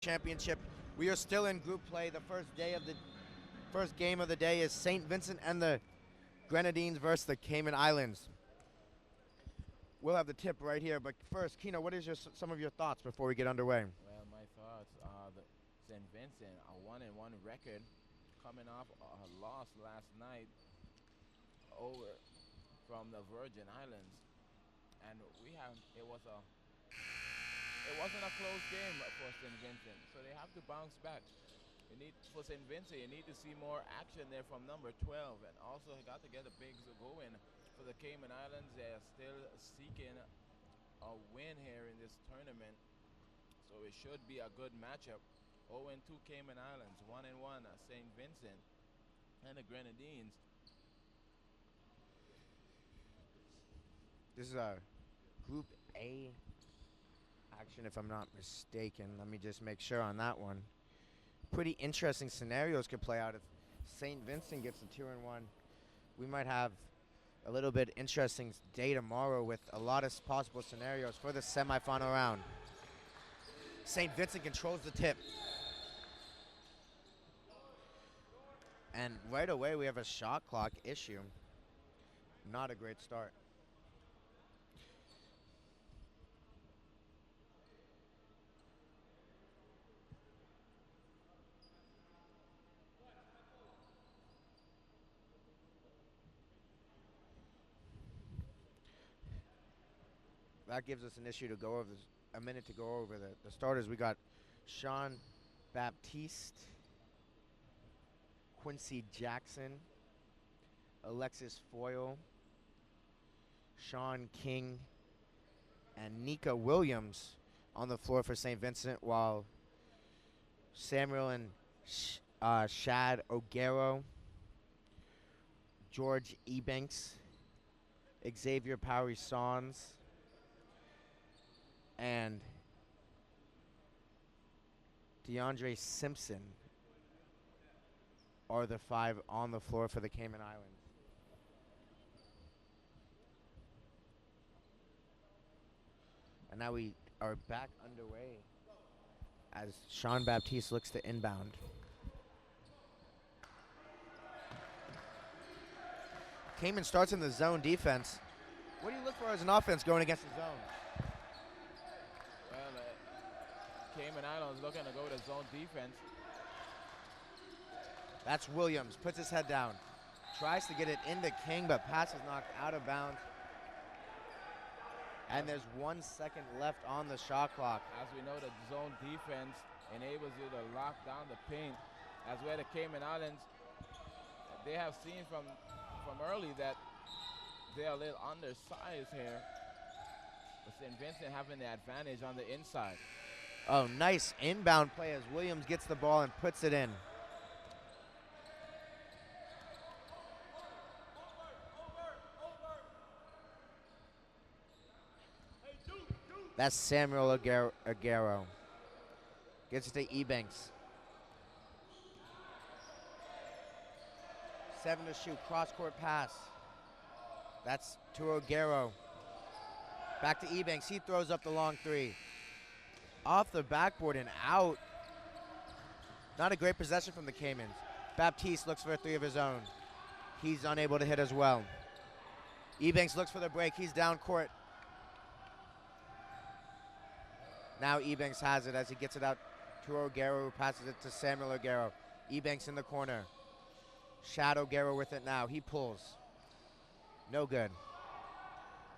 Championship. We are still in group play. The first game of the day is St. Vincent and the Grenadines versus the Cayman Islands. We'll have the tip right here, but first, Kino, what is some of your thoughts before we get underway? Well, my thoughts are the St. Vincent, a 1-1 record, coming off a loss last night over from the Virgin Islands, and it wasn't a close game for St. Vincent, so they have to bounce back. For St. Vincent, you need to see more action there from number 12, and also you got to get the bigs going. For the Cayman Islands, they are still seeking a win here in this tournament, so it should be a good matchup. 0-2 Cayman Islands, 1-1 St. Vincent, and the Grenadines. This is a Group A action, if I'm not mistaken. Let me just make sure on that one. Pretty interesting scenarios could play out if St. Vincent gets a 2-1. We might have a little bit interesting day tomorrow with a lot of possible scenarios for the semifinal round. St. Vincent controls the tip. And right away we have a shot clock issue. Not a great start. That gives us an issue to go over, a minute to go over the starters. We got Sean Baptiste, Quincy Jackson, Alexis Foyle, Sean King, and Nika Williams on the floor for St. Vincent, while Samuel and Shad O'Garo, George Ebanks, Xavier Parisons, and DeAndre Simpson are the five on the floor for the Cayman Islands. And now we are back underway as Sean Baptiste looks to inbound. Cayman starts in the zone defense. What do you look for as an offense going against the zone? Well, Cayman Islands looking to go to zone defense. That's Williams, puts his head down. Tries to get it into King, but pass is knocked out of bounds. And there's 1 second left on the shot clock. As we know, the zone defense enables you to lock down the paint. As where the Cayman Islands, they have seen from early that they're a little undersized here. But St. Vincent having the advantage on the inside. Oh, nice inbound play as Williams gets the ball and puts it in. That's Samuel Aguero. Gets it to Ebanks. 7 to shoot, cross-court pass. That's to Aguero. Back to Ebanks, he throws up the long three. Off the backboard and out. Not a great possession from the Caymans. Baptiste looks for a three of his own. He's unable to hit as well. Ebanks looks for the break, he's down court. Now Ebanks has it as he gets it out to O'Garo, who passes it to Samuel Aguero. Ebanks in the corner. Shadow O'Garo with it now. He pulls. No good.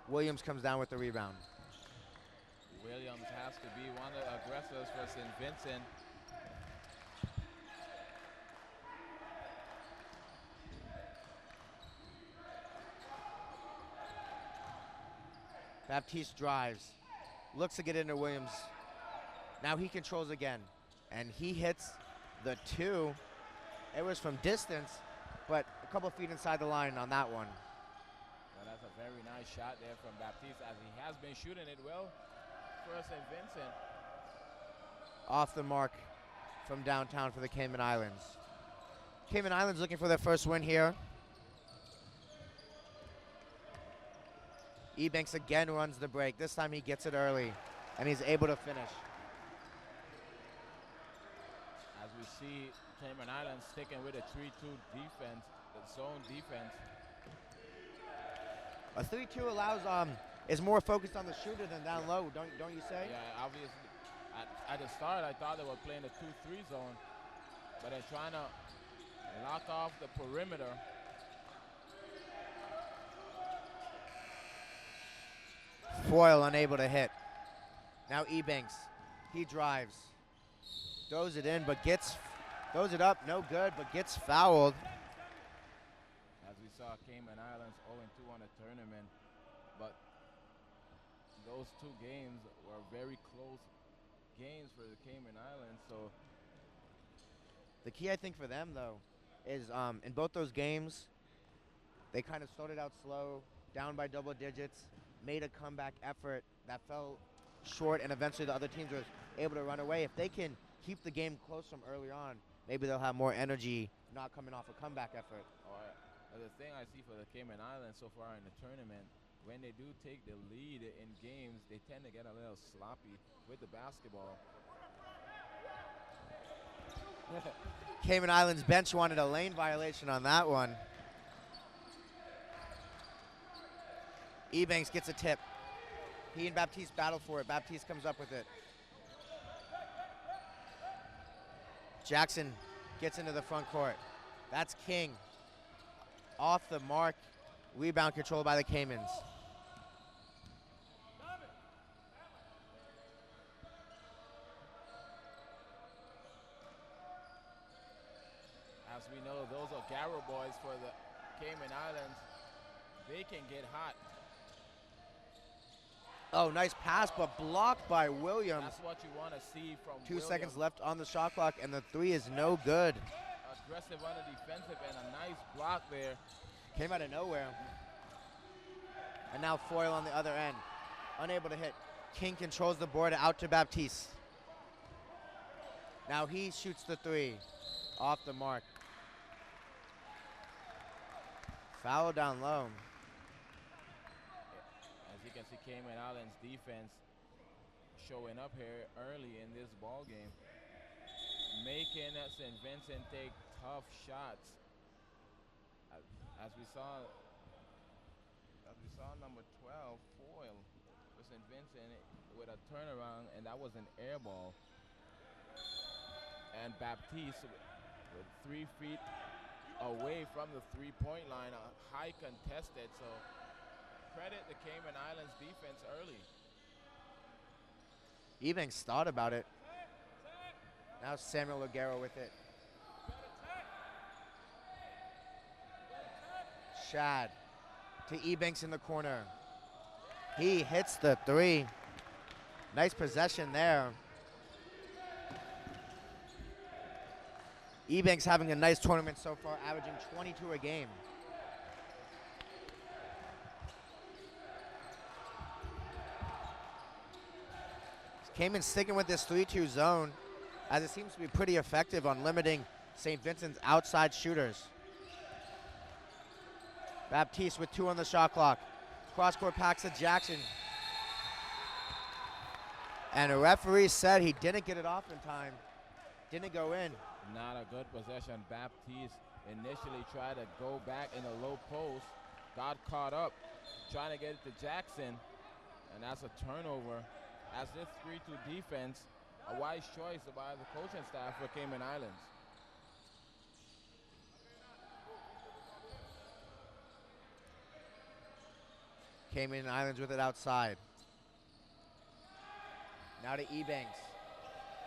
Williams comes down with the rebound. Williams has to be one of the aggressors for St. Vincent. Baptiste drives. Looks to get into Williams. Now he controls again. And he hits the two. It was from distance, but a couple feet inside the line on that one. Well, that's a very nice shot there from Baptiste, as he has been shooting it well for St. Vincent. Off the mark from downtown for the Cayman Islands. Cayman Islands looking for their first win here. Ebanks again runs the break. This time he gets it early, and he's able to finish. you see Cayman Islands sticking with a 3-2 defense, the zone defense. A 3-2 allows is more focused on the shooter than down low, don't you say? Yeah, obviously. At the start, I thought they were playing a 2-3 zone, but they're trying to lock off the perimeter. Foyle unable to hit. Now Ebanks, he drives, throws it in, but throws it up, no good, but gets fouled. As we saw, Cayman Islands 0-2 on the tournament, but those two games were very close games for the Cayman Islands. So the key, I think, for them though, is in both those games, they kind of started out slow, down by double digits, made a comeback effort that fell short, and eventually the other teams were able to run away. If they can keep the game close from early on, maybe they'll have more energy not coming off a comeback effort. The thing I see for the Cayman Islands so far in the tournament, when they do take the lead in games, they tend to get a little sloppy with the basketball. Cayman Islands bench wanted a lane violation on that one. Ebanks gets a tip. He and Baptiste battle for it. Baptiste comes up with it. Jackson gets into the front court. That's King. Off the mark. Rebound controlled by the Caymans. As we know, those are Garrow boys for the Cayman Islands. They can get hot. Oh, nice pass, but blocked by Williams. That's what you want to see from 2 Williams. seconds left on the shot clock, and the three is no good. Aggressive on the defensive end, a nice block there. Came out of nowhere. And now Foyle on the other end. Unable to hit. King controls the board out to Baptiste. Now he shoots the three. Off the mark. Foul down low. As you can see, Cayman Islands defense showing up here early in this ball game, making St. Vincent take tough shots. As we saw number 12, Foyle for St. Vincent with a turnaround, and that was an air ball. And Baptiste with 3 feet away from the three-point line, high contested. So credit the Cayman Islands defense early. Ebanks thought about it. Now Samuel Aguero with it. Shad to Ebanks in the corner. He hits the three. Nice possession there. Ebanks having a nice tournament so far, averaging 22 a game. Cayman sticking with this 3-2 zone, as it seems to be pretty effective on limiting St. Vincent's outside shooters. Baptiste with 2 on the shot clock. Cross-court pass to Jackson. And a referee said he didn't get it off in time. Didn't go in. Not a good possession. Baptiste initially tried to go back in the low post. Got caught up trying to get it to Jackson. And that's a turnover. As this 3-2 defense, a wise choice by the coaching staff for Cayman Islands. Cayman Islands with it outside. Now to Ebanks.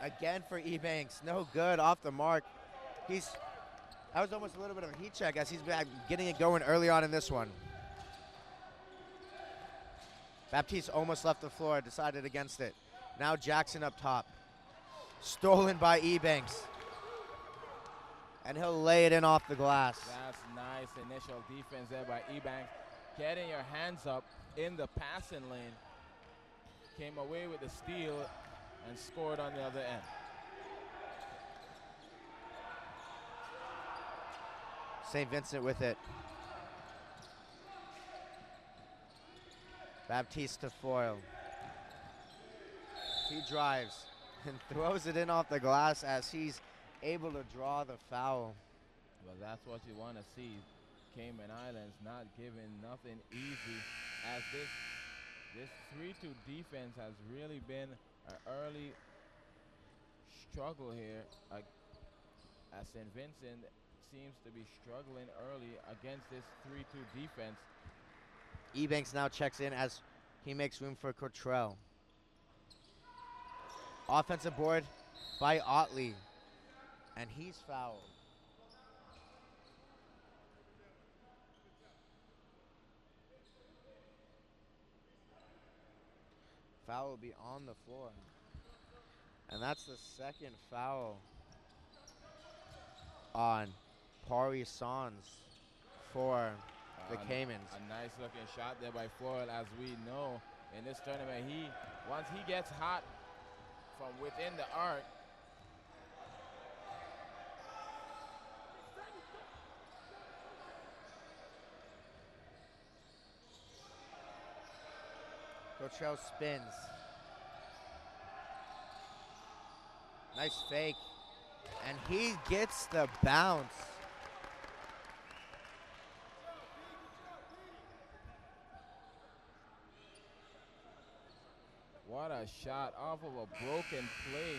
Again for Ebanks. No good, off the mark. That was almost a little bit of a heat check as he's been getting it going early on in this one. Baptiste almost left the floor, decided against it. Now Jackson up top. Stolen by Ebanks. And he'll lay it in off the glass. That's nice initial defense there by Ebanks. Getting your hands up in the passing lane. Came away with the steal and scored on the other end. St. Vincent with it. Baptiste to Foyle. He drives and throws it in off the glass as he's able to draw the foul. But that's what you want to see. Cayman Islands not giving nothing easy, as this 3-2 defense has really been an early struggle here, as St. Vincent seems to be struggling early against this 3-2 defense. Ebanks now checks in as he makes room for Cottrell. Offensive board by Otley, and he's fouled. Foul will be on the floor. And that's the second foul on Pari Sans for the Caymans. A nice looking shot there by Foyle. As we know, in this tournament, once he gets hot from within the arc, Cottrell spins. Nice fake. And he gets the bounce. what a shot off of a broken play.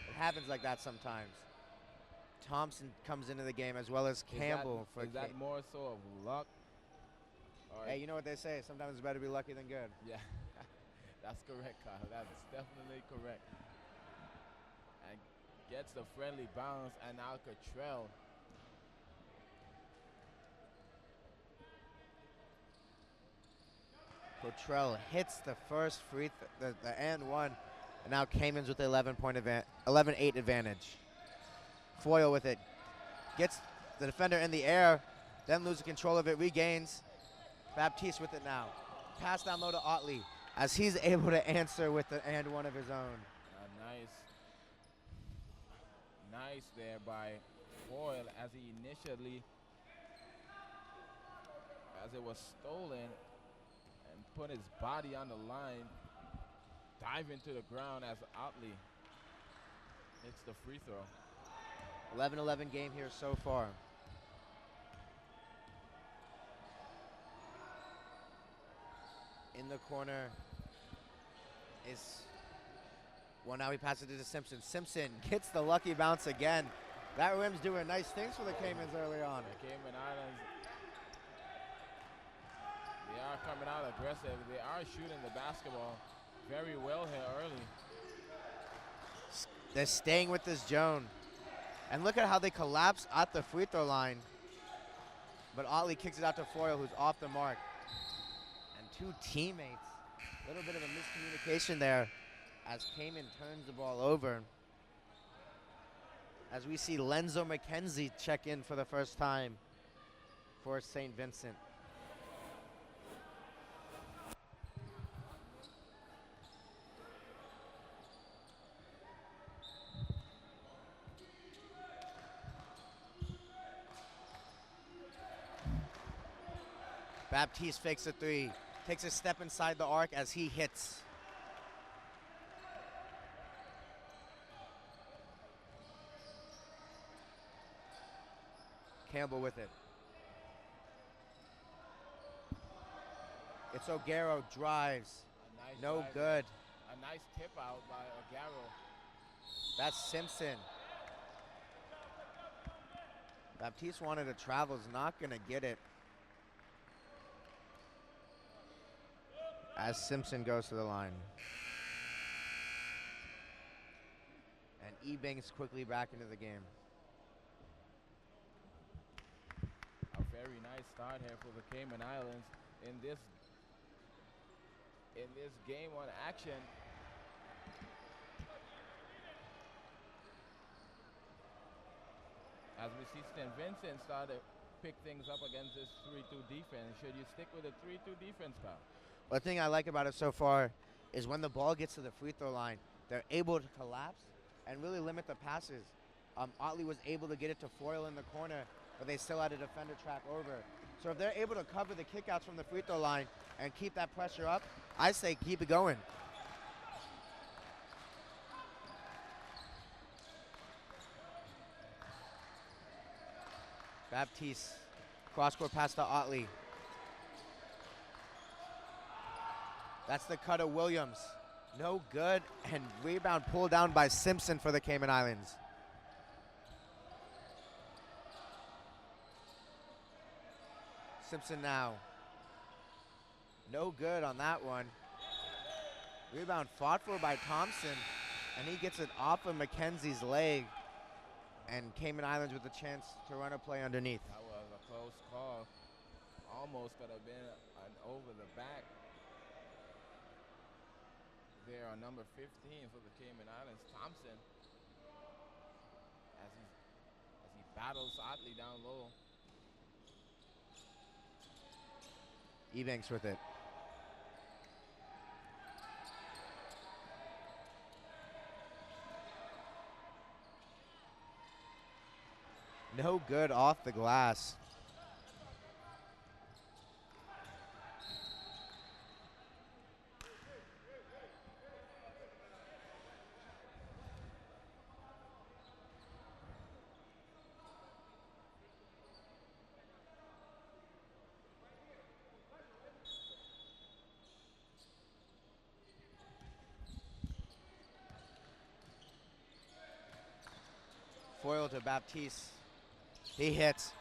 It happens like that sometimes. Thompson comes into the game as well as Campbell. Is that more so of luck? Hey, you know what they say, sometimes it's better to be lucky than good. Yeah, that's correct, Kyle. That's definitely correct. And gets the friendly bounce, and now Cottrell. Cottrell hits the first free, the and one, and now Caymans with the 11-8 advantage. Foyle with it, gets the defender in the air, then loses control of it, regains. Baptiste with it now. Pass down low to Otley as he's able to answer with the and one of his own. Nice there by Foyle as he initially, as it was stolen, and put his body on the line, dive into the ground as Otley hits the free throw. 11-11 game here so far. In the corner is, well, now he passes it to Simpson. Simpson gets the lucky bounce again. That rim's doing nice things for the Caymans early on. The Cayman Islands, they are coming out aggressive. They are shooting the basketball very well here early. They're staying with this zone. And look at how they collapse at the free throw line. But Otley kicks it out to Foyle, who's off the mark. And two teammates. A little bit of a miscommunication there as Cayman turns the ball over. As we see Lenzo McKenzie check in for the first time for St. Vincent. Baptiste fakes a three, takes a step inside the arc as he hits. Campbell with it. It's O'Garo drives. No good. A nice tip out by O'Garo. That's Simpson. Baptiste wanted to travel, is not going to get it. As Simpson goes to the line. And Ebanks quickly back into the game. A very nice start here for the Cayman Islands in this game on action. As we see St. Vincent start to pick things up against this 3-2 defense. Should you stick with a 3-2 defense, pal? Well, the thing I like about it so far is when the ball gets to the free throw line, they're able to collapse and really limit the passes. Otley was able to get it to Foyle in the corner, but they still had a defender track over. So if they're able to cover the kickouts from the free throw line and keep that pressure up, I say keep it going. Baptiste. Cross-court pass to Otley. That's the cut of Williams. No good, and rebound pulled down by Simpson for the Cayman Islands. Simpson now. No good on that one. Rebound fought for by Thompson, and he gets it off of McKenzie's leg, and Cayman Islands with a chance to run a play underneath. That was a close call. Almost could have been an over the back there on number 15 for the Cayman Islands, Thompson, as he battles Otley down low. Ebanks with it. No good off the glass. Foil to Baptiste. He hits.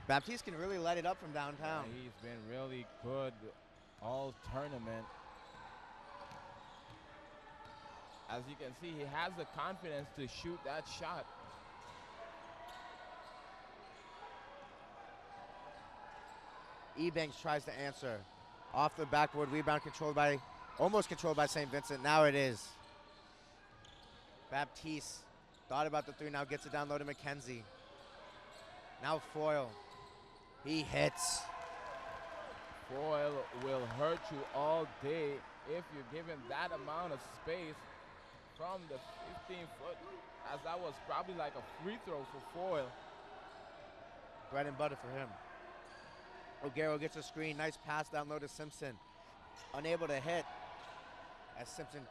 Baptiste can really light it up from downtown. Yeah, he's been really good all tournament. As you can see, he has the confidence to shoot that shot. Ebanks tries to answer. Off the backboard, rebound almost controlled by St. Vincent. Now it is. Baptiste thought about the three, now gets it down low to McKenzie. Now Foil. He hits. Foil will hurt you all day if you give him that amount of space from the 15-foot, as that was probably like a free throw for Foil. Bread and butter for him. O'Garo gets a screen. Nice pass down low to Simpson. Unable to hit as Simpson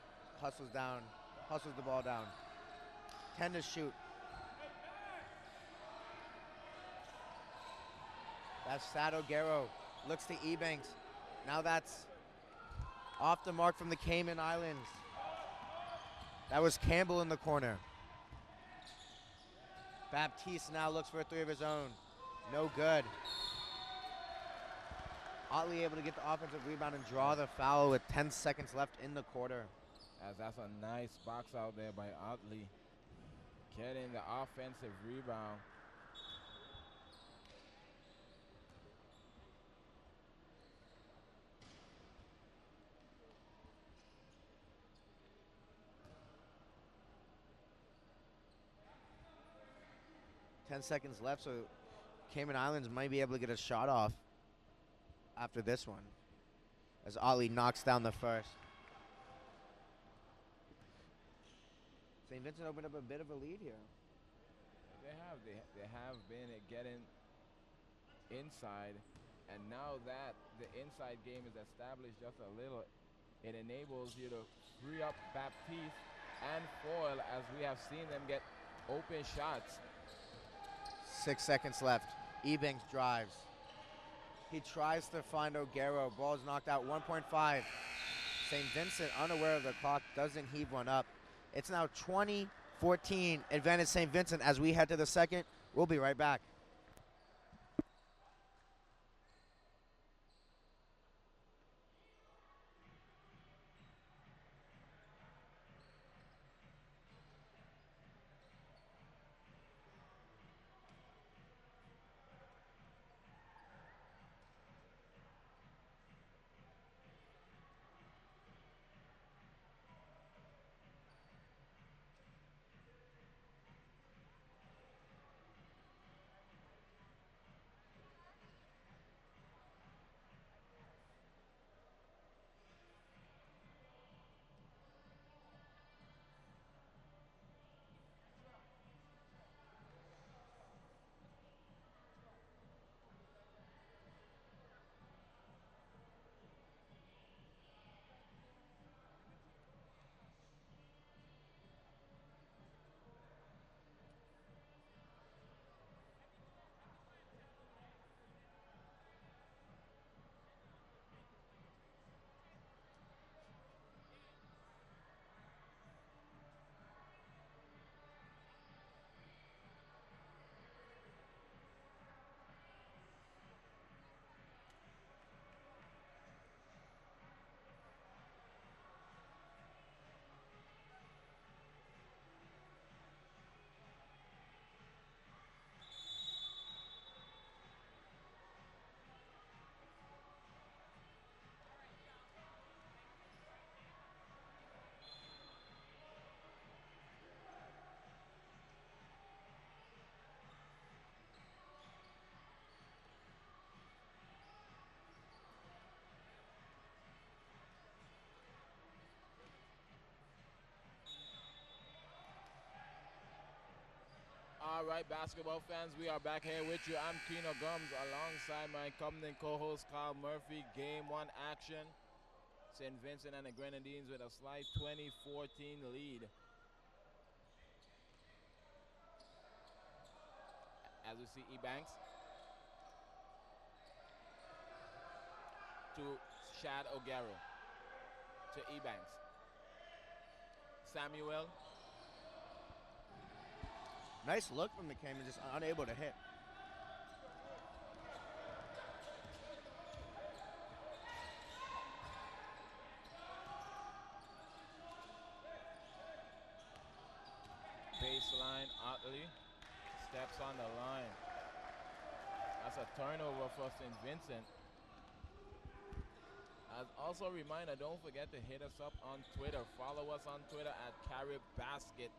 hustles the ball down. 10 to shoot. That's Sad O'Garo. Looks to Ebanks. Now that's off the mark from the Cayman Islands. That was Campbell in the corner. Baptiste now looks for a three of his own. No good. Otley able to get the offensive rebound and draw the foul with 10 seconds left in the quarter. As that's a nice box out there by Otley. Getting the offensive rebound. Ten seconds left, so Cayman Islands might be able to get a shot off after this one, as Otley knocks down the first. St. Vincent opened up a bit of a lead here. They have been getting inside, and now that the inside game is established just a little, it enables you to free up Baptiste and Foil, as we have seen them get open shots. 6 seconds left. Ebanks drives. He tries to find O'Garo. Ball's knocked out. 1.5. St. Vincent, unaware of the clock, doesn't heave one up. It's now 20-14, advantage St. Vincent as we head to the second. We'll be right back. All right, basketball fans, we are back here with you. I'm Keno Gums alongside my incumbent co-host Kyle Murphy. Game 1 action. St. Vincent and the Grenadines with a slight 20-14 lead. As we see Ebanks to Shad O'Garo to Ebanks. Samuel. Nice look from the Cayman, just unable to hit. Baseline, Otley steps on the line. That's a turnover for St. Vincent. As also a reminder, don't forget to hit us up on Twitter. Follow us on Twitter at Carib Basket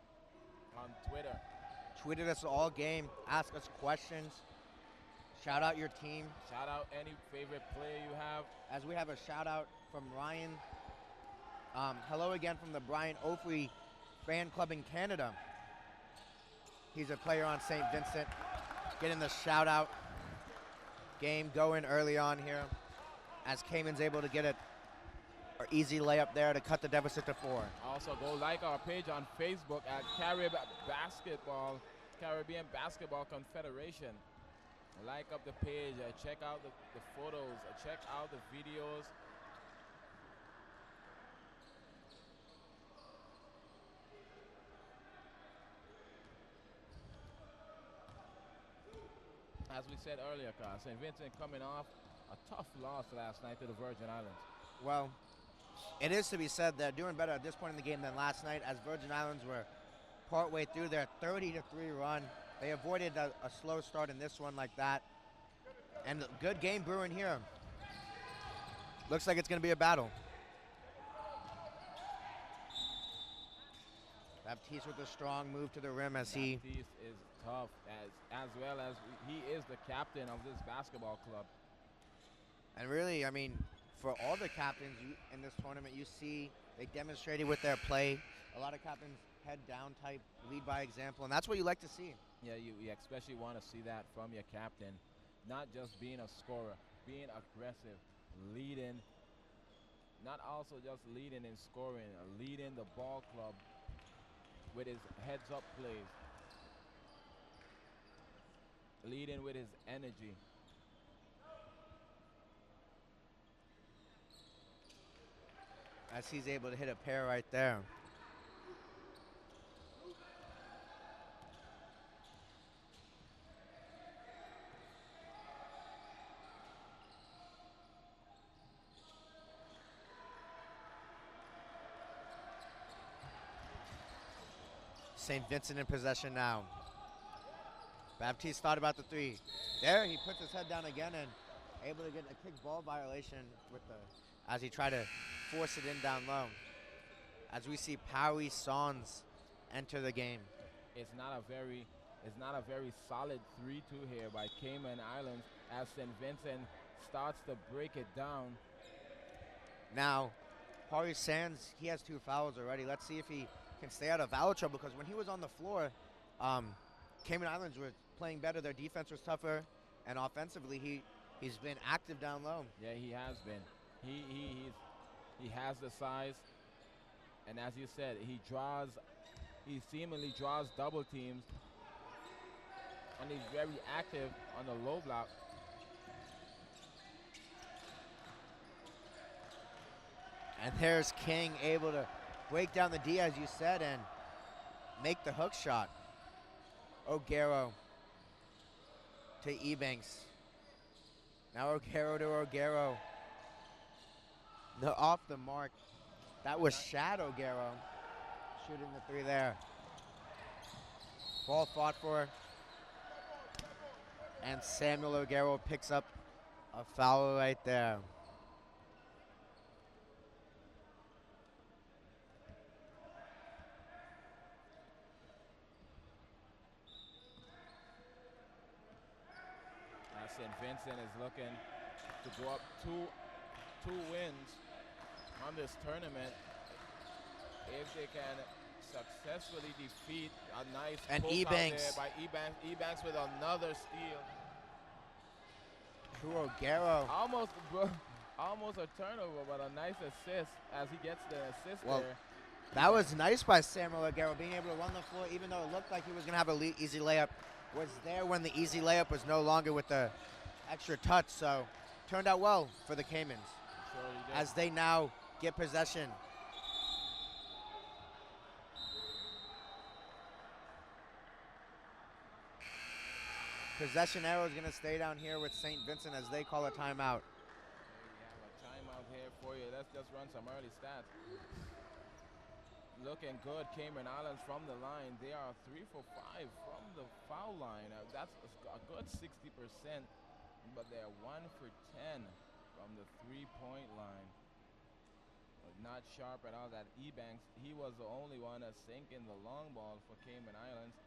on Twitter. Tweeted us all game, ask us questions, shout out your team. Shout out any favorite player you have. As we have a shout out from Ryan. Hello again from the Brian Ofrey fan club in Canada. He's a player on St. Vincent. Getting the shout out. Game going early on here as Cayman's able to get an easy layup there to cut the deficit to 4. Also, go like our page on Facebook at Carib Basketball, Caribbean Basketball Confederation. Like up the page, check out the photos, check out the videos. As we said earlier, Carl, St. Vincent coming off a tough loss last night to the Virgin Islands. Well, it is to be said they're doing better at this point in the game than last night, as Virgin Islands were partway through their 30-3 run. They avoided a slow start in this one like that. And a good game brewing here. Looks like it's going to be a battle. Baptiste with a strong move to the rim as Baptiste is tough, as well as he is the captain of this basketball club. And really, I mean, for all the captains in this tournament, you see they demonstrated with their play. A lot of captains head down type, lead by example, and that's what you like to see. Yeah, you especially want to see that from your captain. Not just being a scorer, being aggressive, leading, not also just leading in scoring, leading the ball club with his heads-up plays, leading with his energy. As he's able to hit a pair right there. St. Vincent in possession now. Baptiste thought about the 3. There, he puts his head down again and able to get a kick ball violation with as he tried to force it in down low. As we see Powie Sons enter the game. It's not a very solid 3-2 here by Cayman Islands as St. Vincent starts to break it down. Now, Powie Sands, he has 2 fouls already. Let's see if he can stay out of foul trouble, because when he was on the floor, Cayman Islands were playing better. Their defense was tougher, and offensively, he's been active down low. Yeah, he has been. He has the size, and as you said, he seemingly draws double teams, and he's very active on the low block. And there's King able to break down the D, as you said, and make the hook shot. O'Garo to Ebanks. Now O'Garo to O'Garo. No, off the mark. That was Shad O'Garo shooting the 3 there. Ball fought for. And Samuel O'Garo picks up a foul right there. St. Vincent is looking to go up two wins on this tournament if they can successfully defeat a nice And poke out Ebanks. there by Ebanks. Ebanks with another steal. Kurogero. Almost a turnover, but a nice assist as he gets the assist Well, there. That was nice by Samuel Aguero, being able to run the floor, even though it looked like he was going to have an easy layup. Was there when the easy layup was no longer with the extra touch. So turned out well for the Caymans as they now get possession. Possession arrow is going to stay down here with St. Vincent as they call a timeout. We have a timeout here for you. Let's just run some early stats. Looking good, Cayman Islands from the line. They are 3 for 5 from the foul line. That's a good 60%, but they're 1 for 10 from the three-point line. Not sharp at all. That Ebanks, he was the only one sinking the long ball for Cayman Islands.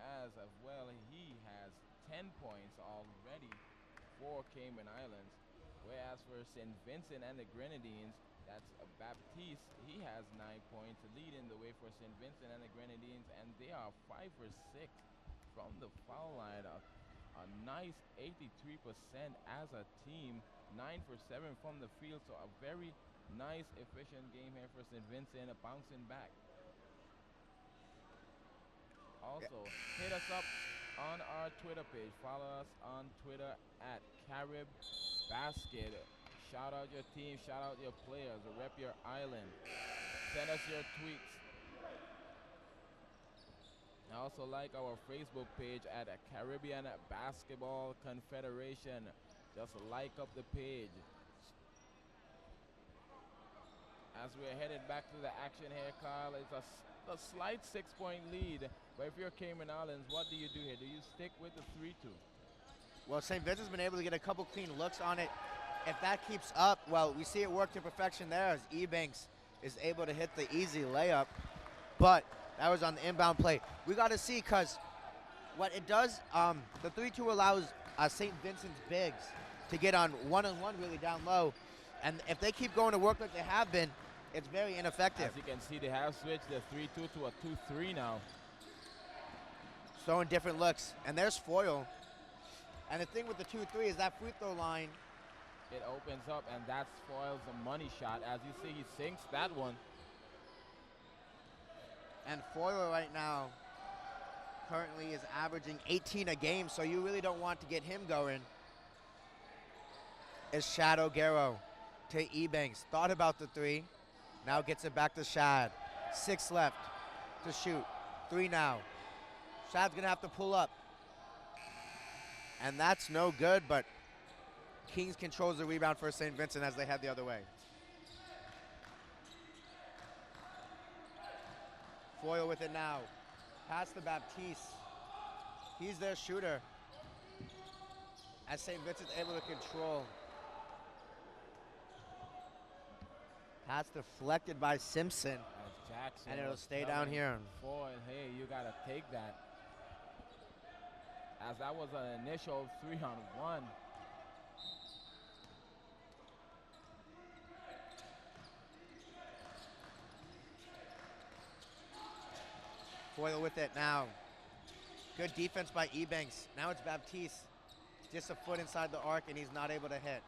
As well, he has 10 points already for Cayman Islands. Whereas for St. Vincent and the Grenadines, that's Baptiste. He has 9 points, leading the way for St. Vincent and the Grenadines, and they are 5 for 6 from the foul line. A nice 83% as a team, 9 for 7 from the field, so a very nice, efficient game here for St. Vincent, bouncing back. Also, hit us up on our Twitter page. Follow us on Twitter at Carib Basket. Shout out your team, shout out your players, rep your island. Send us your tweets. Also like our Facebook page at Caribbean Basketball Confederation. Just like up the page. As we're headed back to the action here, Kyle, it's a slight 6-point lead. But if you're Cayman Islands, what do you do here? Do you stick with the 3-2? Well, St. Vincent's been able to get a couple clean looks on it. If that keeps up, well, we see it work to perfection there as Ebanks is able to hit the easy layup. But that was on the inbound play. We got to see, because what it does, the 3-2 allows St. Vincent's bigs to get on one-on-one really down low. And if they keep going to work like they have been, it's very ineffective. As you can see, they have switched the 3-2 to a 2-3 now. Throwing different looks. And there's Foyle. And the thing with the 2-3 is that free throw line. It opens up, and that spoils the money shot. As you see, he sinks that one. And Foyle right now currently is averaging 18 a game, so you really don't want to get him going. It's Shadow Garrow to Ebanks. Thought about the 3. Now gets it back to Shad. 6 left to shoot. 3 now. Shad's going to have to pull up. And that's no good, but Kings controls the rebound for St. Vincent as they head the other way. Foyle with it now. Pass to Baptiste. He's their shooter. As St. Vincent's able to control. Pass deflected by Simpson. Jackson, and it'll stay down here. Foyle, hey, you got to take that. As that was an initial 3-on-1. Foyle with it now. Good defense by Ebanks. Now it's Baptiste. Just a foot inside the arc, and he's not able to hit.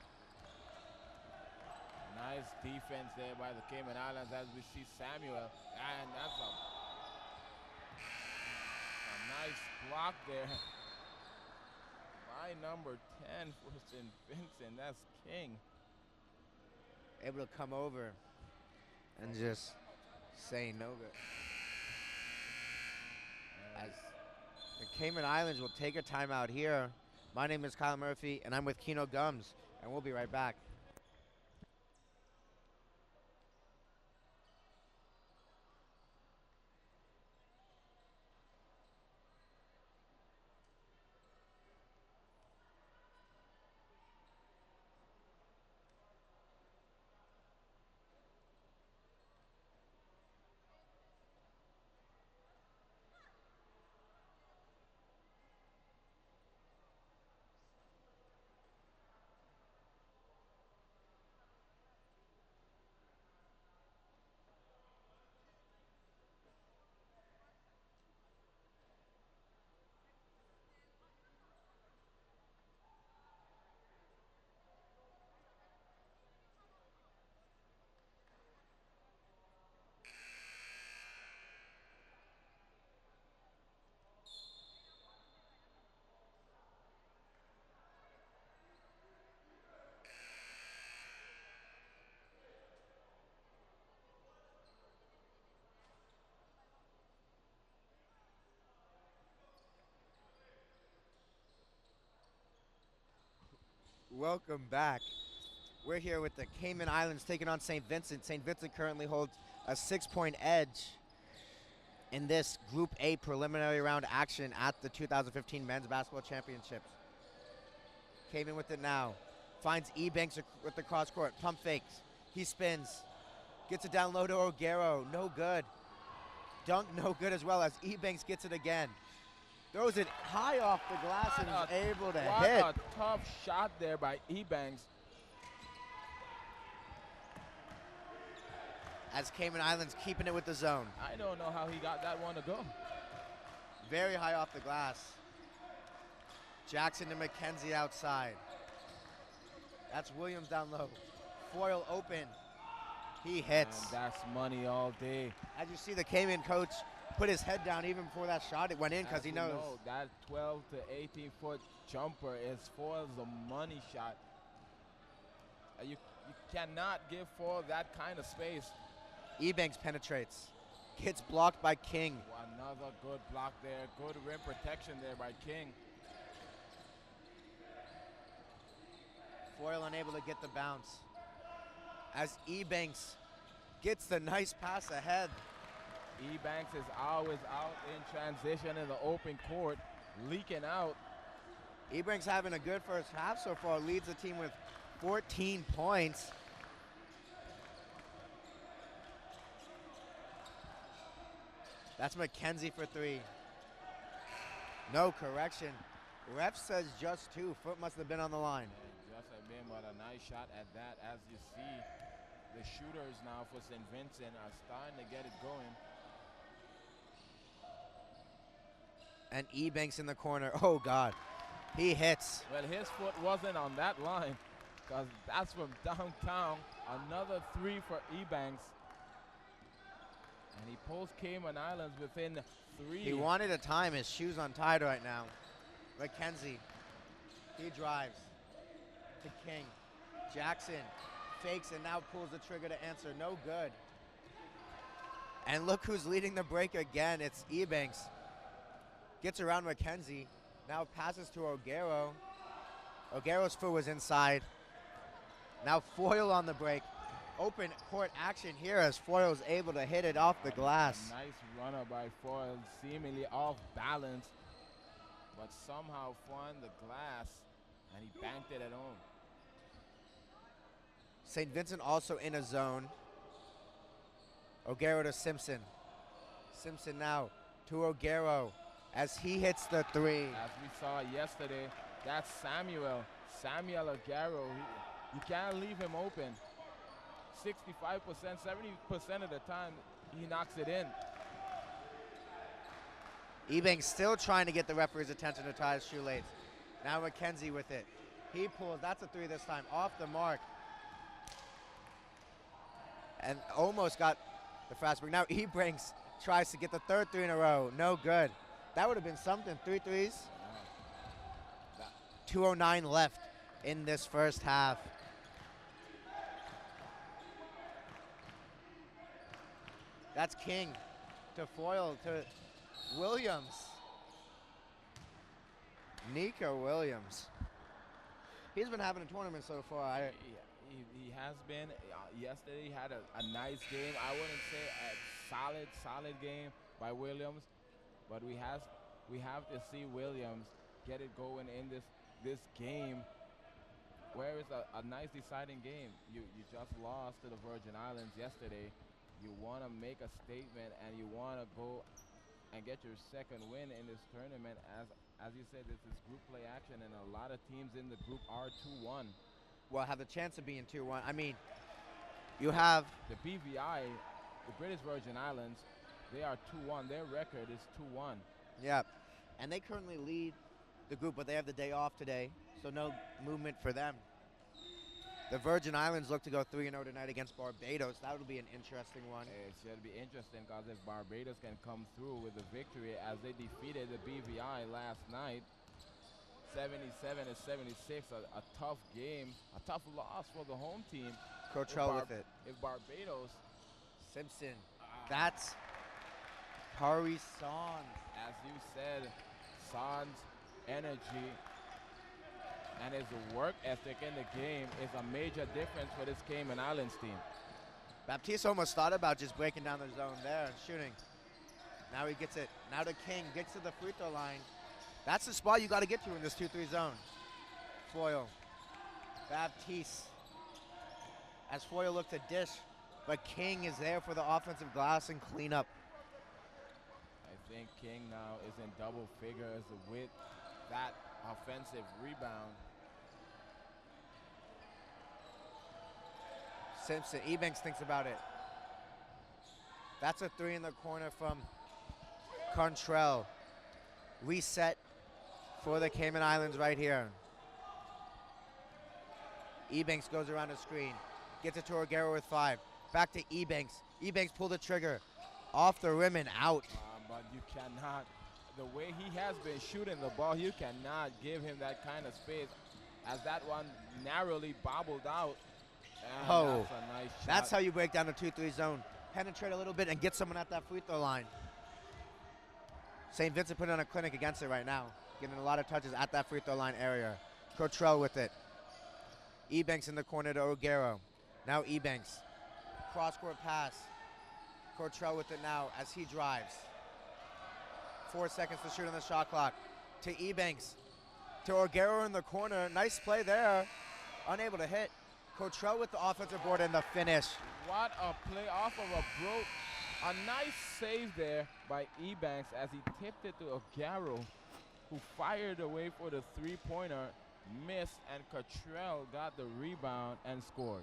Nice defense there by the Cayman Islands as we see Samuel. And that's a nice block there by number 10 for St. Vincent. That's King. Able to come over and just say no good. As the Cayman Islands will take a timeout here. My name is Kyle Murphy, and I'm with Keno Gums, and we'll be right back. Welcome back. We're here with the Cayman Islands taking on St. Vincent. St. Vincent currently holds a 6-point edge in this Group A preliminary round action at the 2015 Men's Basketball Championships. Cayman with it now. Finds Ebanks with the cross court. Pump fakes. He spins. Gets it down low to O'Garo. No good. Dunk no good as well as Ebanks gets it again. Throws it high off the glass and is able to hit. What a tough shot there by Ebanks. As Cayman Islands keeping it with the zone. I don't know how he got that one to go. Very high off the glass. Jackson to McKenzie outside. That's Williams down low. Foyle open. He hits. And that's money all day. As you see the Cayman coach put his head down even before that shot it went in because he knows. That 12 to 18 foot jumper is Foyle's a money shot. You cannot give Foyle that kind of space. Ebanks penetrates. Gets blocked by King. Another good block there. Good rim protection there by King. Foyle unable to get the bounce. As Ebanks gets the nice pass ahead. Ebanks is always out in transition in the open court, leaking out. Ebanks having a good first half so far. Leads the team with 14 points. That's McKenzie for three. No correction. Ref says just two. Foot must have been on the line. Just have been, but a nice shot at that. As you see, the shooters now for St. Vincent are starting to get it going. And Ebanks in the corner. Oh, God. He hits. Well, his foot wasn't on that line because that's from downtown. Another three for Ebanks. And he pulls Cayman Islands within three. He wanted to time. His shoes untied right now. McKenzie. He drives to King. Jackson fakes and now pulls the trigger to answer. No good. And look who's leading the break again. It's Ebanks. Gets around McKenzie. Now passes to O'Garo. O'Garo's foot was inside. Now Foyle on the break. Open court action here as Foyle's able to hit it off the glass. A nice runner by Foyle, seemingly off balance, but somehow found the glass, and he banked it at home. St. Vincent also in a zone. O'Garo to Simpson. Simpson now to O'Garo as he hits the three. As we saw yesterday, that's Samuel O'Garo. You can't leave him open. 65%, 70% of the time, he knocks it in. Ebanks still trying to get the referee's attention to tie his shoelace. Now McKenzie with it. He pulls. That's a three this time. Off the mark. And almost got the fast break. Now Ebanks tries to get the third three in a row. No good. That would have been something. 3 threes. 2:09 left in this first half. That's King to Foyle to Williams. Nico Williams. He's been having a tournament so far. He has been. Yesterday he had a nice game. I wouldn't say a solid game by Williams, but we have to see Williams get it going in this game. Where it's a nice deciding game. You just lost to the Virgin Islands yesterday. You want to make a statement and you want to go and get your second win in this tournament. As you said, this is group play action, and a lot of teams in the group are 2-1. Well, have the chance of being 2-1. I mean, you have the BVI, the British Virgin Islands. They are 2-1. Their record is 2-1. Yeah, and they currently lead the group, but they have the day off today, so no movement for them. The Virgin Islands look to go 3-0 tonight against Barbados. That would be an interesting one. It should be interesting because if Barbados can come through with a victory as they defeated the BVI last night, 77-76, a tough game, a tough loss for the home team. Tortola with it. If Barbados. Simpson. That's Kari Son. As you said, Son's energy. and his work ethic in the game is a major difference for this Cayman Islands team. Baptiste almost thought about just breaking down the zone there and shooting. Now he gets it. Now to King, gets to the free throw line. That's the spot you got to get to in this 2-3 zone. Foyle. Baptiste. As Foyle looked to dish, but King is there for the offensive glass and cleanup. I think King now is in double figures with that offensive rebound. Simpson, Ebanks thinks about it. That's a three in the corner from Contrell. Reset for the Cayman Islands right here. Ebanks goes around the screen. Gets it to Orguero with 5. Back to Ebanks. Ebanks pulled the trigger. Off the rim and out. But you cannot, the way he has been shooting the ball, you cannot give him that kind of space, as that one narrowly bobbled out. And Oh, that's a nice shot. that's how you break down the 2-3 zone. Penetrate a little bit and get someone at that free throw line. St. Vincent putting on a clinic against it right now. Getting a lot of touches at that free throw line area. Cottrell with it. Ebanks in the corner to Orguero. Now Ebanks. Cross-court pass. Cottrell with it now as he drives. 4 seconds to shoot on the shot clock. To Ebanks. To Orguero in the corner. Nice play there. Unable to hit. Cottrell with the offensive board and the finish. What a play off of a broke. A nice save there by Ebanks as he tipped it to Orguero, who fired away for the three-pointer, missed, and Cottrell got the rebound and scored.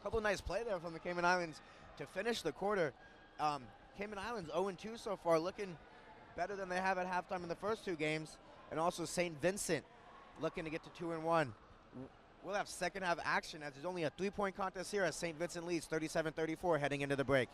Couple nice play there from the Cayman Islands to finish the quarter. Cayman Islands 0-2 so far, looking better than they have at halftime in the first 2 games. And also St. Vincent looking to get to 2-1. We'll have second half action as there's only a 3-point contest here as St. Vincent leads 37-34 heading into the break.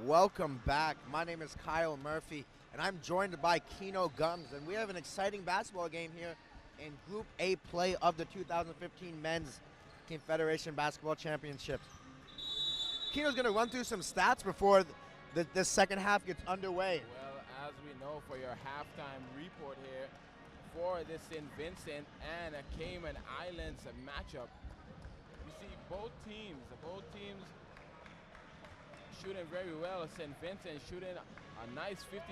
Welcome back. My name is Kyle Murphy, and I'm joined by Keno Gums, and we have an exciting basketball game here in Group A play of the 2015 Men's Team Federation Basketball Championship. Keno's going to run through some stats before this second half gets underway. Well, as we know, for your halftime report here for the St. Vincent and Cayman Islands matchup, you see both teams shooting very well. St. Vincent shooting a nice 52%,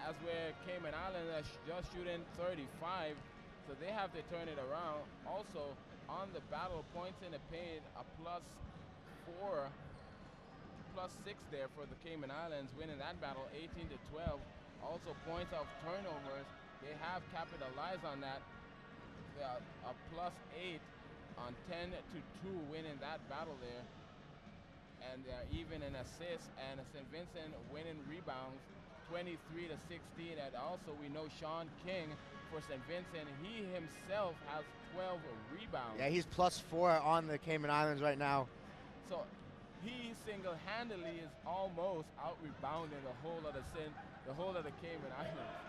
as where Cayman Islands are just shooting 35, so they have to turn it around. Also, on the battle, points in the paint, a +6 there for the Cayman Islands, winning that battle 18-12. Also, points of turnovers, they have capitalized on that. They are a +8 on 10-2, winning that battle there. And they're even in assists, and St. Vincent winning rebounds 23-16. And also we know Sean King for St. Vincent, he himself has 12 rebounds. Yeah, he's +4 on the Cayman Islands right now. So he single-handedly is almost out-rebounding the whole of the Cayman Islands.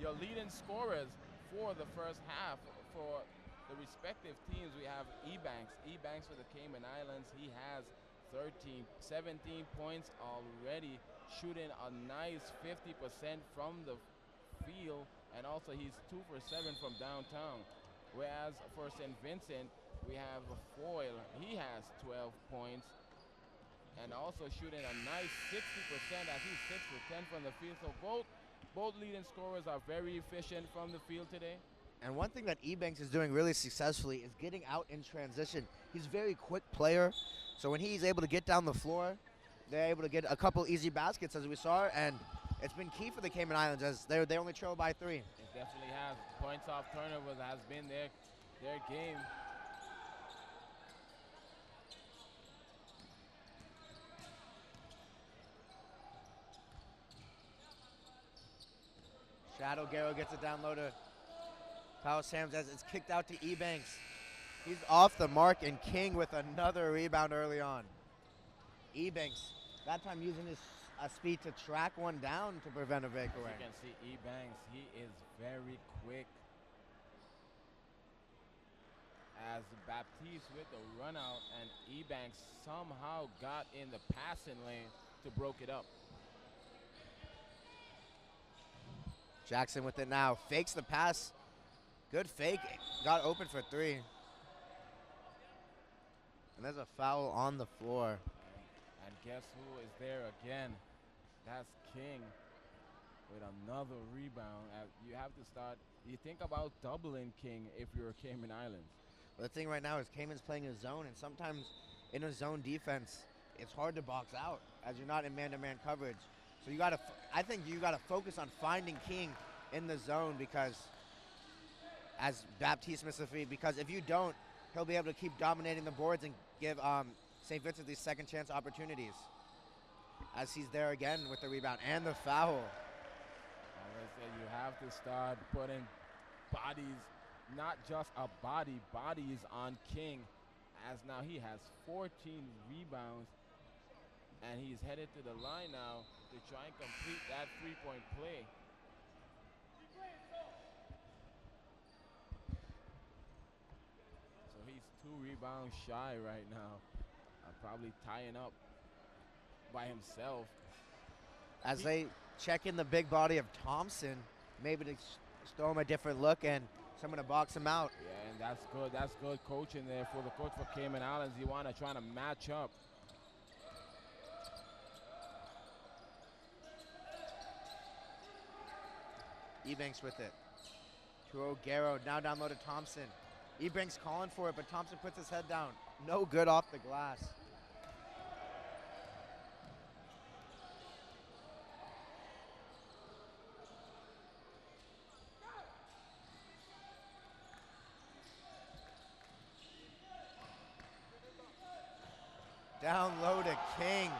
Your leading scorers for the first half for the respective teams, we have Ebanks for the Cayman Islands. He has 17 points already, shooting a nice 50% from the field, and also he's 2 for 7 from downtown. Whereas for St. Vincent, we have Foyle. He has 12 points, and also shooting a nice 60% as he's 6 for 10 from the field. So both leading scorers are very efficient from the field today. And one thing that Ebanks is doing really successfully is getting out in transition. He's a very quick player, so when he's able to get down the floor, they're able to get a couple easy baskets, as we saw, and it's been key for the Cayman Islands, as they only trail by 3. It definitely has. Points off turnovers has been their game. Shadow Garrow gets it down low to Kyle Sams as it's kicked out to Ebanks. He's off the mark, and King with another rebound early on. Ebanks, that time using his speed to track one down to prevent a breakaway. You can see Ebanks, he is very quick. As Baptiste with the run out, and Ebanks somehow got in the passing lane to broke it up. Jackson with it now, fakes the pass. Good fake, got open for 3. And there's a foul on the floor. And guess who is there again? That's King with another rebound. You have to start, you think about doubling King if you're Cayman Islands. Well, the thing right now is Cayman's playing a zone, and sometimes in a zone defense, it's hard to box out as you're not in man-to-man coverage. So I think you gotta focus on finding King in the zone, because as Baptiste missed the feed, because if you don't, he'll be able to keep dominating the boards and give St. Vincent these second chance opportunities. As he's there again with the rebound and the foul. As I said, you have to start putting bodies, not just a body, bodies on King, as now he has 14 rebounds, and he's headed to the line now to try and complete that three-point play. So he's 2 rebounds shy right now, probably tying up by himself. As they check in the big body of Thompson, maybe to throw him a different look and someone to box him out. Yeah, and that's good. That's good coaching there for the coach for Cayman Islands. You want to try to match up. Ebanks with it. To O'Garo, now down low to Thompson. Ebanks calling for it, but Thompson puts his head down. No good off the glass. Down low to King.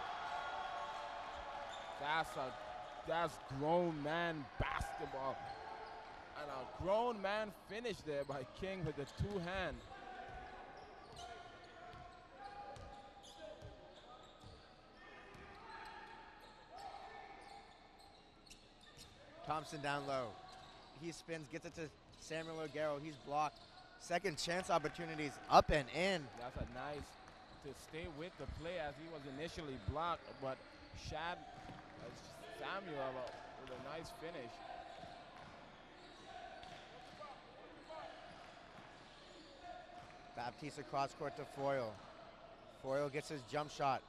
That's grown man basketball. And a grown man finish there by King with the 2-hand. Thompson down low. He spins, gets it to Samuel Aguero. He's blocked. Second chance opportunities up and in. That's a nice to stay with the play as he was initially blocked, but Samuel with a nice finish. Baptiste across court to Foyle. Foyle gets his jump shot.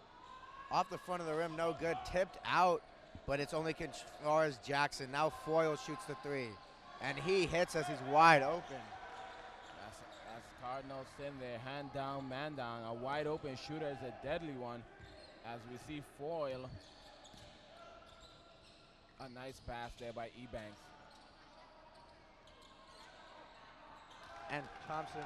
Off the front of the rim, no good. Tipped out, but it's only as far as Jackson. Now Foyle shoots the three. And he hits as he's wide open. That's Cardinals in there, hand down, man down. A wide open shooter is a deadly one. As we see Foyle. A nice pass there by Ebanks. And Thompson.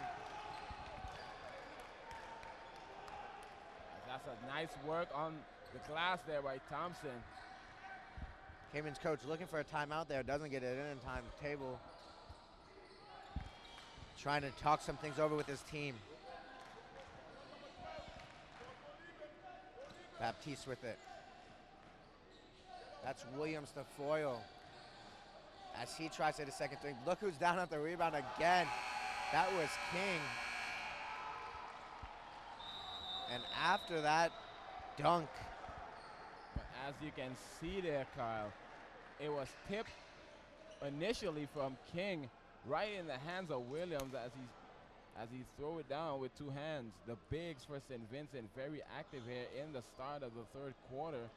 That's a nice work on the glass there by Thompson. Cayman's coach looking for a timeout there, doesn't get it in time. Table trying to talk some things over with his team. Baptiste with it. That's Williams to Foyle. As he tries to hit a second three. Look who's down at the rebound again. That was King. And after that, dunk. But as you can see there, Kyle, it was tipped initially from King right in the hands of Williams as he threw it down with two hands. The bigs for St. Vincent very active here in the start of the third quarter.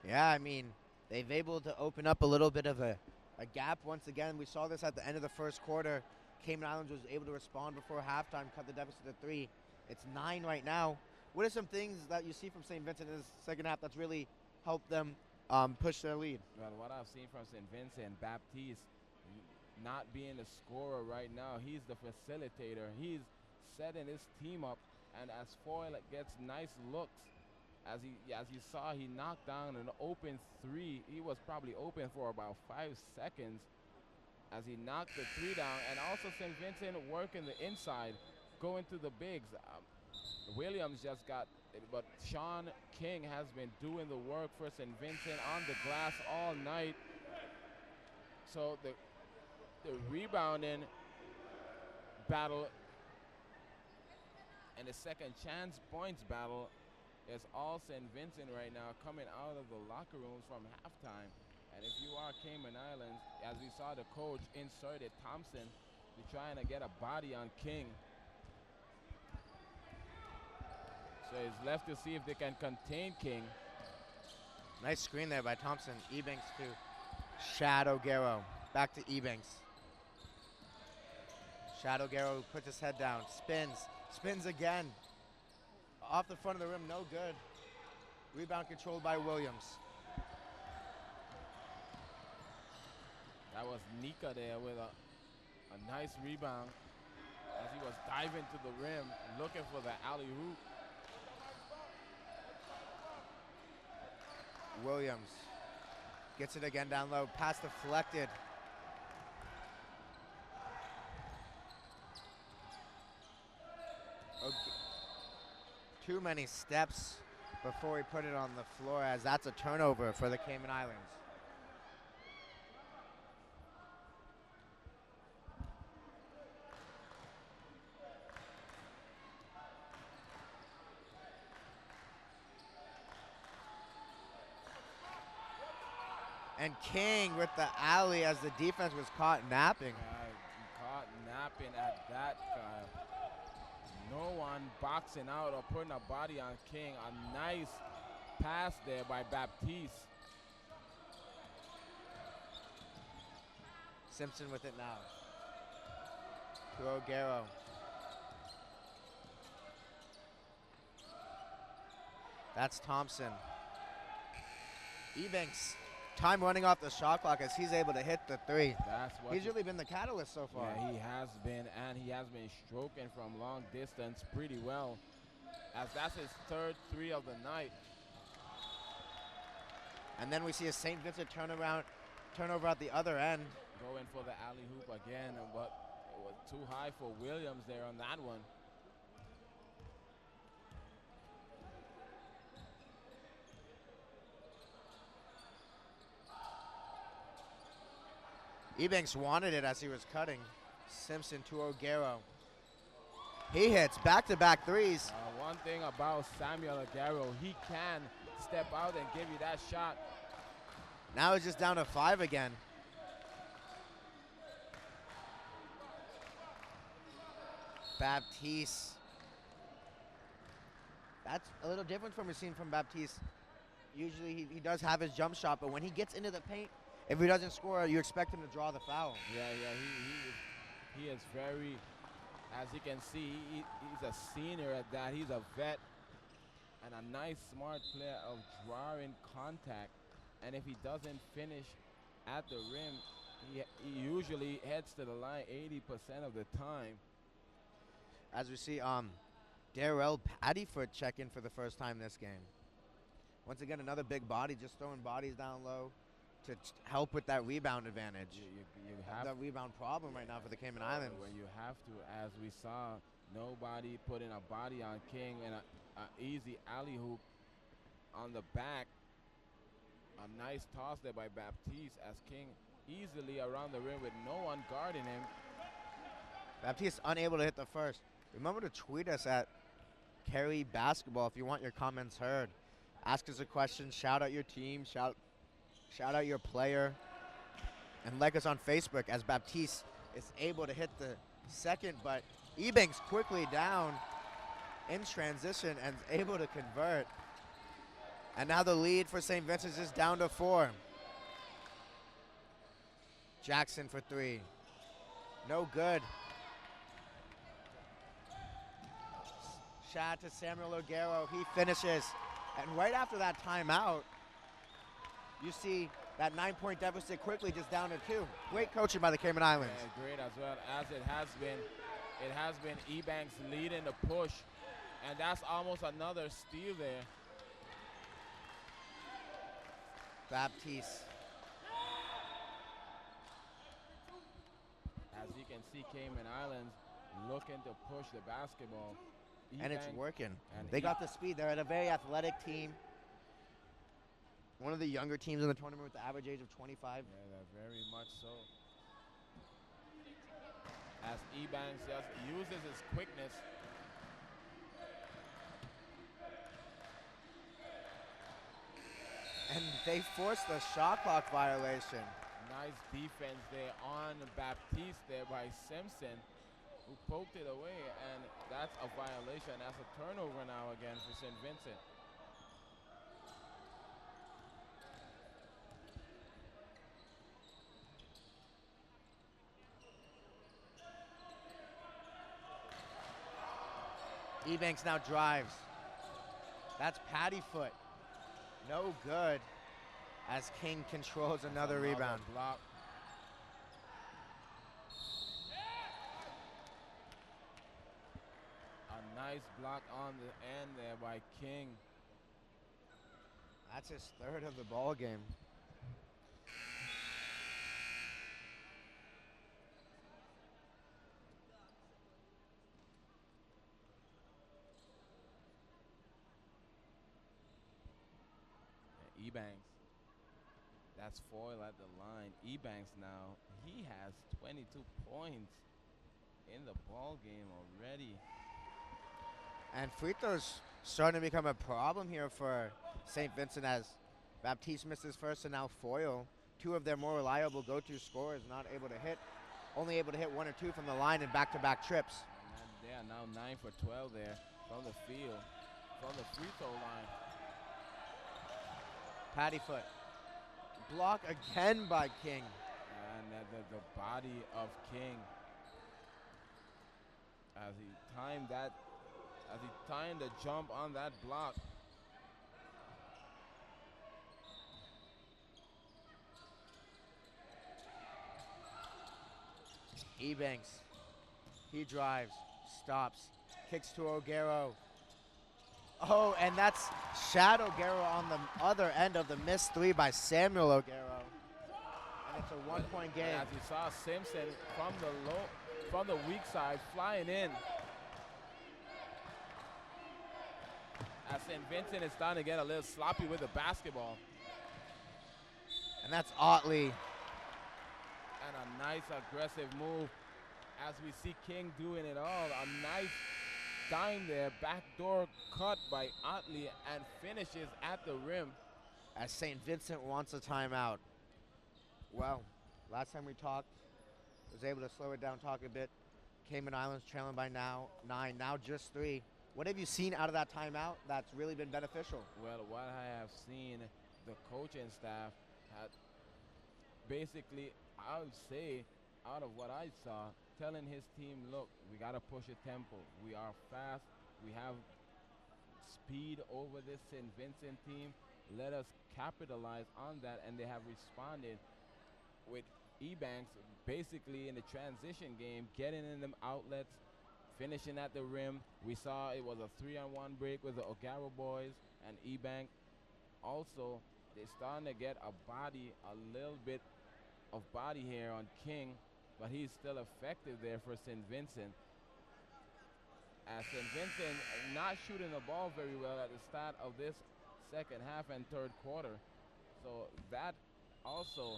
Yeah, I mean, they've able to open up a little bit of a gap once again. We saw this at the end of the first quarter. Cayman Islands was able to respond before halftime, cut the deficit to 3. It's 9 right now. What are some things that you see from St. Vincent in the second half that's really helped them push their lead? Well, what I've seen from St. Vincent, Baptiste not being a scorer right now. He's the facilitator. He's setting his team up. And as Foyle gets nice looks, as you saw, he knocked down an open 3. He was probably open for about 5 seconds as he knocked the 3 down. And also St. Vincent working the inside, going to the bigs. Williams just got it, but Sean King has been doing the work for St. Vincent on the glass all night. So the rebounding battle and the second chance points battle is all St. Vincent right now, coming out of the locker rooms from halftime. And if you are Cayman Islands, as we saw the coach inserted Thompson to trying to get a body on King. So it's left to see if they can contain King. Nice screen there by Thompson. Ebanks to Shadow Garrow. Back to Ebanks. Shadow Garrow puts his head down. Spins again. Off the front of the rim, no good. Rebound controlled by Williams. That was Nika there with a nice rebound as he was diving to the rim, looking for the alley-oop. Williams gets it again down low. Pass deflected. Too many steps before he put it on the floor, as that's a turnover for the Cayman Islands. And King with the alley as the defense was caught napping. Caught napping at that, Kyle. No one boxing out or putting a body on King. A nice pass there by Baptiste. Simpson with it now. To O'Garo. That's Thompson. Ebanks. Time running off the shot clock as he's able to hit the 3. That's what he's really been the catalyst so far. Yeah, he has been, and he has been stroking from long distance pretty well, as that's his 3rd 3 of the night. And then we see a St. Vincent turnover at the other end. Going for the alley-oop again, but it was too high for Williams there on that one. Ebanks wanted it as he was cutting. Simpson to O'Garo. He hits back-to-back threes. One thing about Samuel Aguero, he can step out and give you that shot. Now it's just down to 5 again. Baptiste. That's a little different from what we've seen from Baptiste. Usually he does have his jump shot, but when he gets into the paint, if he doesn't score, you expect him to draw the foul. Yeah, he is very, as you can see, he's a senior at that. He's a vet and a nice, smart player of drawing contact. And if he doesn't finish at the rim, he usually heads to the line 80% of the time. As we see, Darrell Paddyfoot check in for the first time this game. Once again, another big body, just throwing bodies down low to help with that rebound advantage. You have that rebound problem right now for the Cayman Islands. When you have to, as we saw, nobody putting a body on King and an easy alley hoop on the back. A nice toss there by Baptiste as King easily around the rim with no one guarding him. Baptiste unable to hit the first. Remember to tweet us at Carey Basketball if you want your comments heard. Ask us a question, shout out your team, shout out your player, and like us on Facebook as Baptiste is able to hit the second, but Ebanks quickly down in transition and is able to convert. And now the lead for St. Vincent is down to 4. Jackson for 3. No good. Shot to Samuel O'Garo. He finishes. And right after that timeout, you see that 9-point deficit quickly just down to 2. Great coaching by the Cayman Islands. Yeah, great as well, as it has been. It has been Ebanks leading the push, and that's almost another steal there. Baptiste. As you can see, Cayman Islands looking to push the basketball. And it's working. And they got the speed. They're at a very athletic team. One of the younger teams in the tournament with the average age of 25. Yeah, they're very much so. As Ebanks just uses his quickness. And they forced the shot clock violation. Nice defense there on Baptiste there by Simpson, who poked it away, and that's a violation. That's a turnover now again for St. Vincent. Ebanks now drives. That's Paddyfoot. No good as King controls another rebound. Block. A nice block on the end there by King. That's his 3rd of the ball game. Ebanks, that's Foyle at the line. Ebanks now, he has 22 points in the ball game already. And free throws starting to become a problem here for St. Vincent as Baptiste misses first and now Foyle, 2 of their more reliable go-to scorers, not able to hit, only able to hit 1 or 2 from the line in back-to-back trips. And they are now 9 for 12 there from the field, from the free throw line. Paddyfoot. Block again by King. And the body of King. As he timed the jump on that block. Ebanks. He drives, stops, kicks to O'Garo. Oh, and that's Shad O'Garo on the other end of the missed 3 by Samuel O'Garo. And it's a 1-point game. And as you saw Simpson from the weak side flying in. As St. Vincent is starting to get a little sloppy with the basketball. And that's Otley. And a nice aggressive move as we see King doing it all. A nice time there, backdoor cut by Otley and finishes at the rim. As St. Vincent wants a timeout. Well, last time we talked, was able to slow it down, talk a bit. Cayman Islands trailing by 9, now just 3. What have you seen out of that timeout that's really been beneficial? Well, what I have seen, the coaching staff had basically, I would say, out of what I saw, telling his team, look, we got to push a tempo. We are fast. We have speed over this St. Vincent team. Let us capitalize on that, and they have responded with Ebanks basically in the transition game, getting in them outlets, finishing at the rim. We saw it was a 3-on-1 break with the O'Gara boys and Ebank. Also, they're starting to get a little bit of body here on King, but he's still effective there for St. Vincent. As St. Vincent not shooting the ball very well at the start of this second half and third quarter. So that also,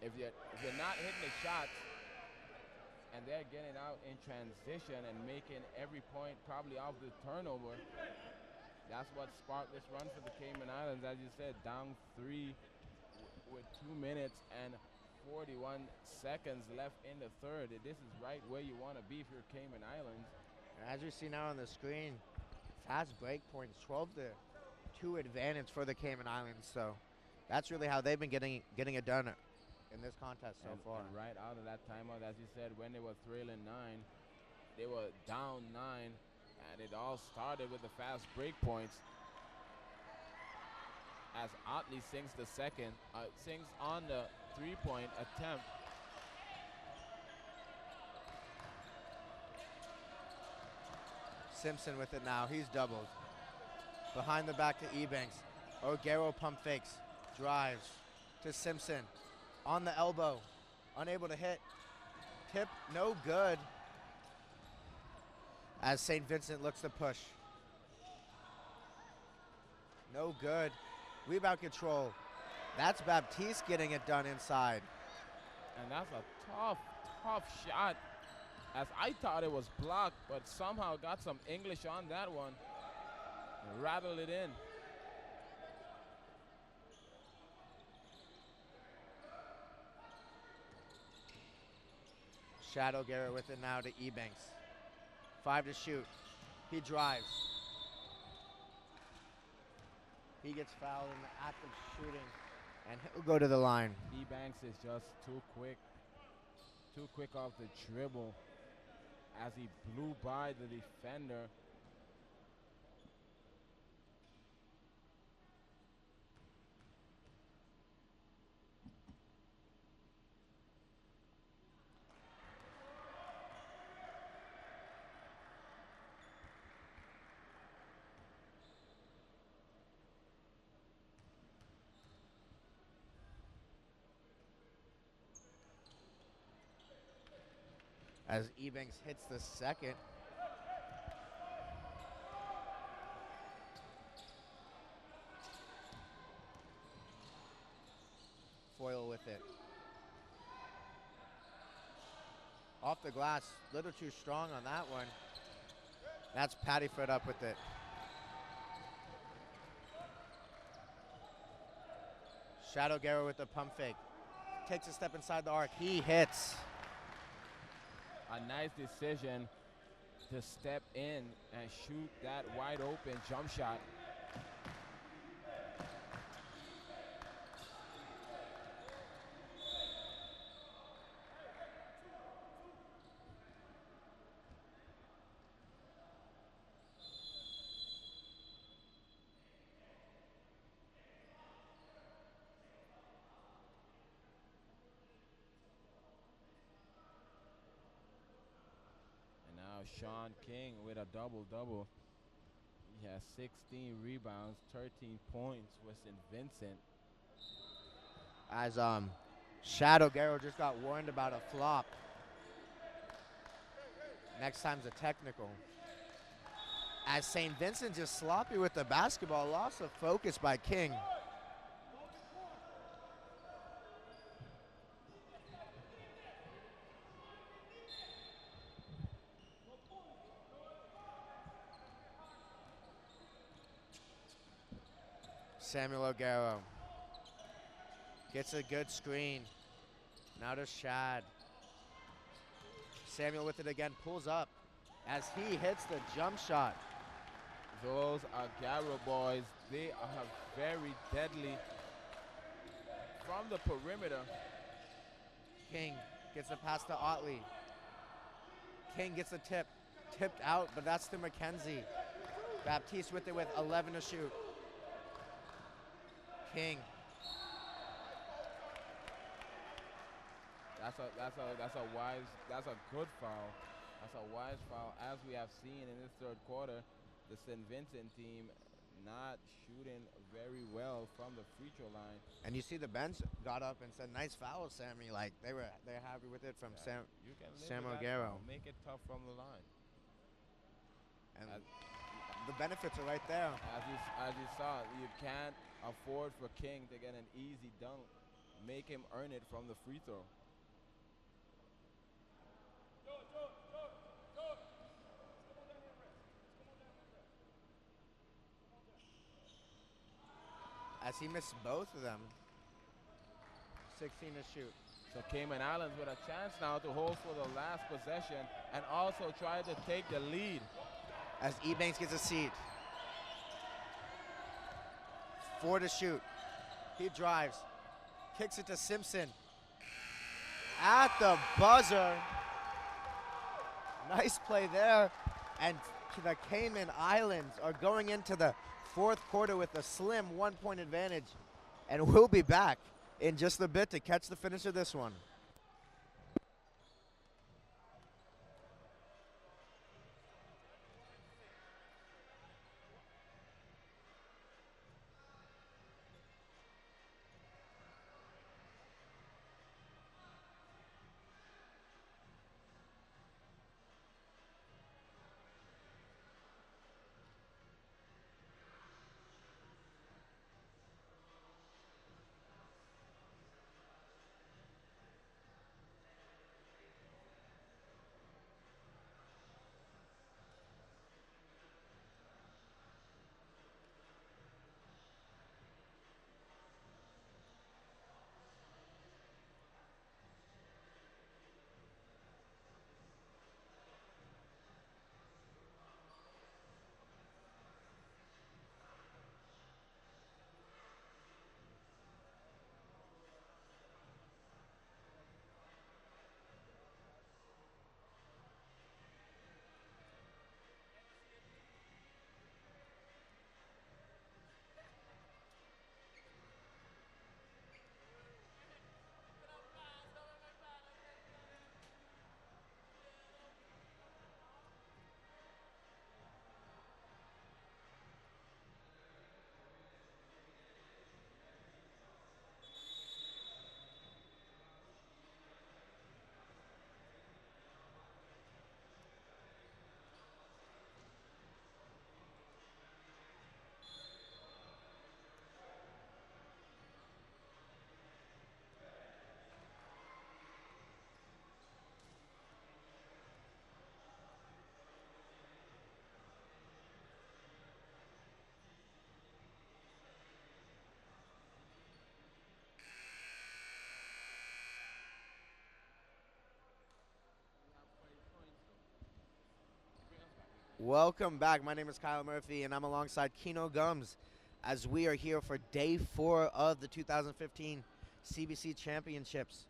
if you're not hitting the shots and they're getting out in transition and making every point probably off the turnover, that's what sparked this run for the Cayman Islands. As you said, down 3 with 2 minutes and 41 seconds left in the third. This is right where you want to be if you're Cayman Islands. As we see now on the screen, fast break points, 12-2 advantage for the Cayman Islands. So that's really how they've been getting it done in this contest so far. And right out of that timeout, as you said, when they were trailing 9, they were down 9, and it all started with the fast break points. As Otley sinks the second, sinks on the three-point attempt. Simpson with it now. He's doubled. Behind the back to Ebanks. O'Gara pump fakes. Drives to Simpson. On the elbow. Unable to hit. Tip, no good. As St. Vincent looks to push. No good. Rebound control. That's Baptiste getting it done inside. And that's a tough shot. As I thought it was blocked, but somehow got some English on that one. And rattled it in. Shadow Garrett with it now to Ebanks. 5 to shoot. He drives. He gets fouled in the act of shooting, and he'll go to the line. Ebanks is just too quick off the dribble as he blew by the defender. As Ebanks hits the second. Foyle with it. Off the glass, a little too strong on that one. That's Pattyfoot up with it. Shadow Guerra with the pump fake. Takes a step inside the arc. He hits. A nice decision to step in and shoot that wide open jump shot. Sean King with a double-double. He has 16 rebounds, 13 points with St. Vincent. As Shadow Guerrero just got warned about a flop. Next time's a technical. As St. Vincent just sloppy with the basketball, loss of focus by King. Samuel O'Garo. Gets a good screen. Now to Shad. Samuel with it again, pulls up as he hits the jump shot. Those O'Garo boys, they are very deadly from the perimeter. King gets a pass to Otley. King gets a tip. Tipped out, but that's to McKenzie. Baptiste with it with 11 to shoot. King. That's a good foul. That's a wise foul. As we have seen in this third quarter, the St. Vincent team not shooting very well from the free throw line. And you see the bench got up and said, "Nice foul, Sammy." Like they're happy with it from You can live Sam with that O'Garo. foul. Make it tough from the line. And the benefits are right there. As you saw, you can't afford for King to get an easy dunk. Make him earn it from the free throw. As he missed both of them. 16 to shoot. So Cayman Islands with a chance now to hold for the last possession and also try to take the lead. As Ebanks gets a seat. 4 to shoot. He drives. Kicks it to Simpson. At the buzzer. Nice play there. And the Cayman Islands are going into the fourth quarter with a slim 1-point advantage. And we'll be back in just a bit to catch the finish of this one. Welcome back. My name is Kyle Murphy, and I'm alongside Keno Gums as we are here for day 4 of the 2015 CBC Championships.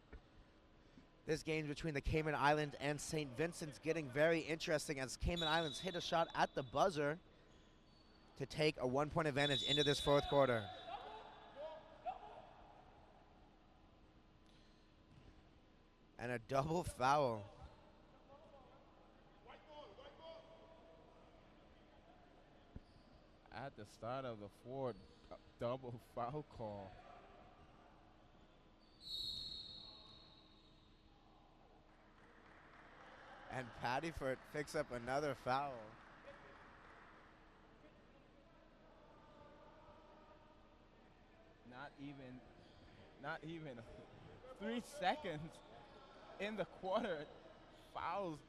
This game between the Cayman Islands and St. Vincent's getting very interesting as Cayman Islands hit a shot at the buzzer to take a 1-point advantage into this fourth quarter. And a double foul. At the start of the fourth, double foul call. And Pattyford picks up another foul. Not even 3 seconds in the quarter. Fouls.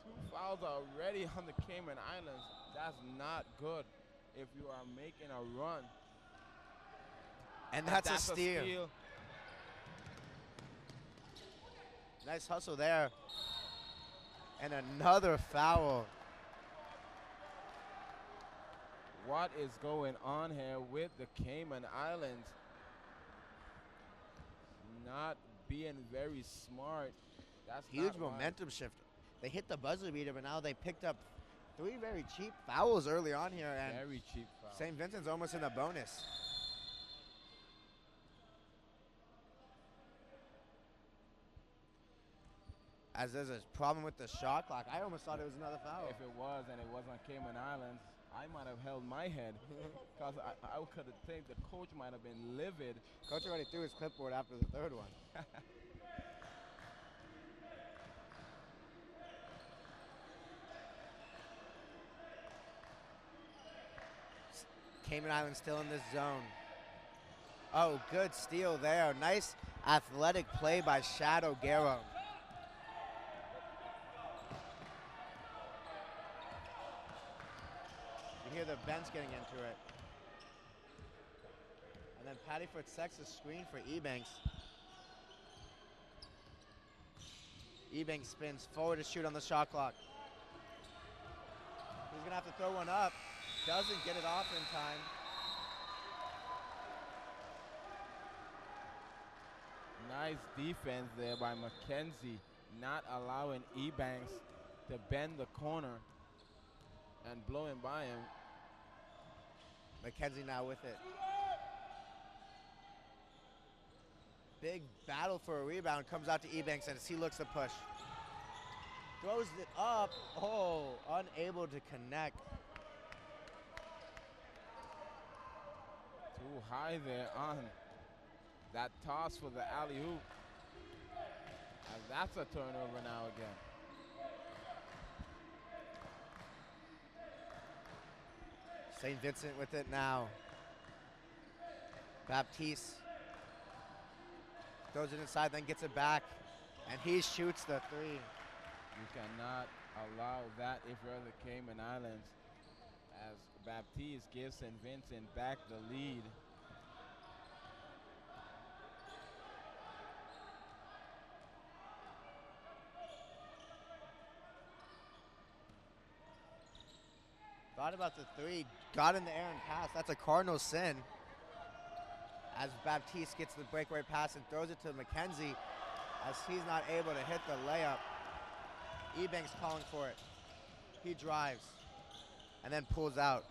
2 fouls already on the Cayman Islands. That's not good if you are making a run. And that's a a steal. Nice hustle there. And another foul. What is going on here with the Cayman Islands? Not being very smart. That's Huge not momentum shift. They hit the buzzer beater, but now they picked up 3 very cheap fouls early on here. And very cheap foul. St. Vincent's almost in the bonus. As there's a problem with the shot clock. I almost thought it was another foul. If it was and it was on Cayman Islands, I might have held my head because I could have think the coach might have been livid. Coach already threw his clipboard after the third one. Cayman Islands still in this zone. Oh, good steal there. Nice athletic play by Shadow Guerrero. You hear the bench getting into it. And then Pattyford sets a screen for Ebanks. Ebanks spins forward to shoot on the shot clock. He's going to have to throw one up. Doesn't get it off in time. Nice defense there by McKenzie, not allowing Ebanks to bend the corner and blowing by him. McKenzie now with it. Big battle for a rebound, comes out to Ebanks as he looks to push. Throws it up, oh, unable to connect. Too high there on that toss for the alley-oop. And that's a turnover now again. St. Vincent with it now. Baptiste throws it inside, then gets it back, and he shoots the 3. You cannot allow that if you're the Cayman Islands, as Baptiste gives St. Vincent back the lead. Thought about the 3, got in the air and passed. That's a cardinal sin. As Baptiste gets the breakaway pass and throws it to McKenzie, as he's not able to hit the layup. Ebanks calling for it. He drives and then pulls out.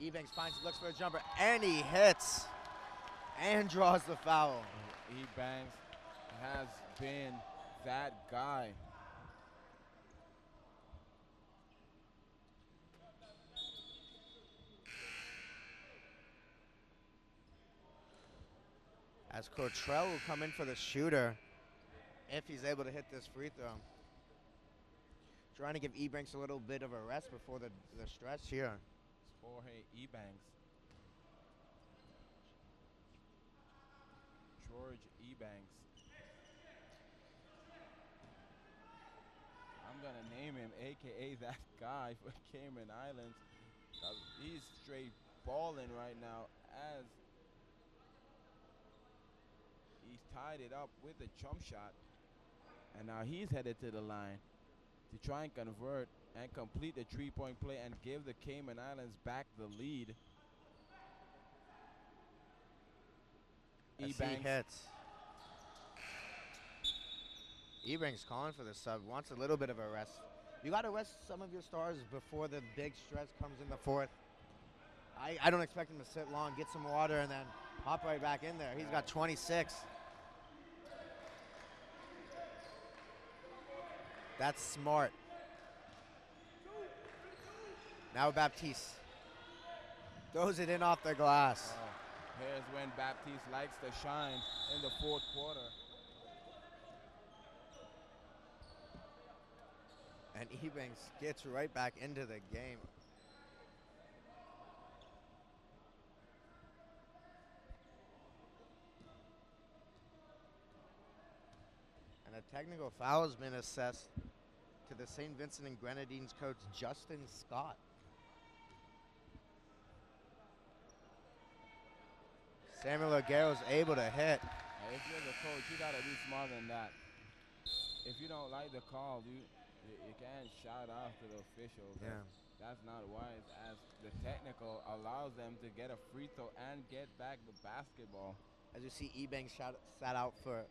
Ebanks looks for a jumper, and he hits and draws the foul. Ebanks has been that guy. As Tortola will come in for the shooter if he's able to hit this free throw. Trying to give Ebanks a little bit of a rest before the stretch here. It's Jorge Ebanks. George Ebanks. I'm going to name him AKA that guy for Cayman Islands. He's straight balling right now as he's tied it up with a jump shot. And now he's headed to the line to try and convert and complete the 3-point play and give the Cayman Islands back the lead. As he hits. Ebanks calling for the sub, wants a little bit of a rest. You got to rest some of your stars before the big stretch comes in the fourth. I don't expect him to sit long, get some water, and then hop right back in there. He's got 26. That's smart. Now Baptiste throws it in off the glass. Here's when Baptiste likes to shine in the fourth quarter. And Ebanks gets right back into the game. And a technical foul has been assessed to the St. Vincent and Grenadines coach, Justin Scott. Samuel Aguero's able to hit. And if you're the coach, you gotta be smarter than that. If you don't like the call, you can't shout out to the officials. Yeah. That's not wise, as the technical allows them to get a free throw and get back the basketball. As you see, Ebanks sat out for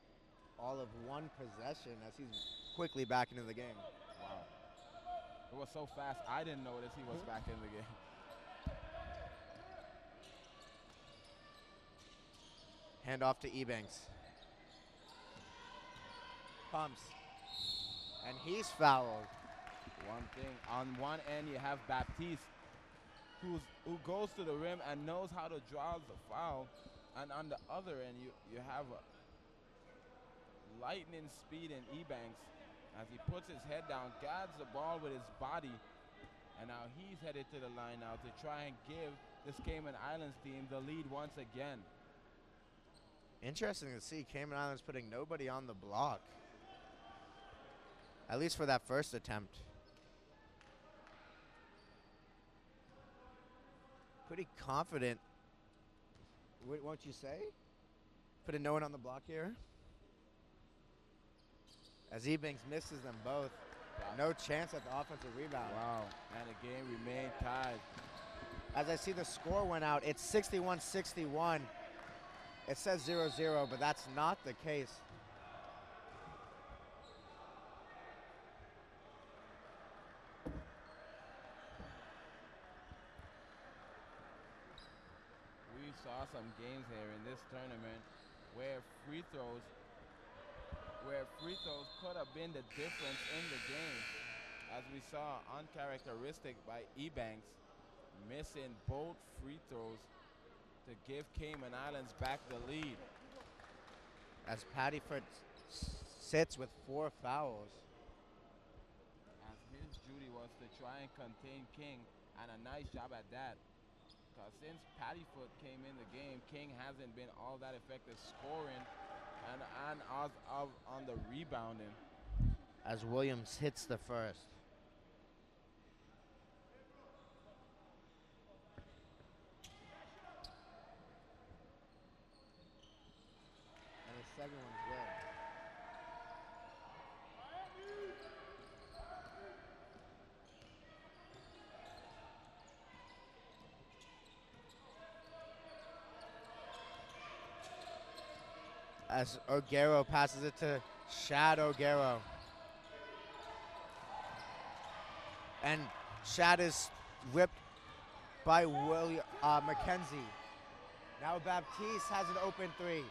all of one possession as he's quickly back into the game. Wow. It was so fast, I didn't notice he was back in the game. Hand off to Ebanks. Pumps. And he's fouled. One thing, on one end you have Baptiste, who goes to the rim and knows how to draw the foul. And on the other end, you have a lightning speed in Ebanks as he puts his head down, guards the ball with his body, and now he's headed to the line now to try and give this Cayman Islands team the lead once again. Interesting to see Cayman Islands putting nobody on the block, at least for that first attempt. Pretty confident, won't you say? Putting no one on the block here. As Ebanks misses them both. No chance at the offensive rebound. Wow, and the game remained tied. As I see the score went out, it's 61-61. It says 0-0, but that's not the case. We saw some games here in this tournament where free throws could have been the difference in the game. As we saw, uncharacteristic by Ebanks, missing both free throws to give Cayman Islands back the lead. As Pattyford sits with 4 fouls. As his duty was to try and contain King, and a nice job at that. Because since Pattyfoot came in the game, King hasn't been all that effective scoring and on the rebounding. As Williams hits the first. And the second one's good. As Aguero passes it to Shad Aguero. And Shad is whipped by Mackenzie. Now Baptiste has an open 3.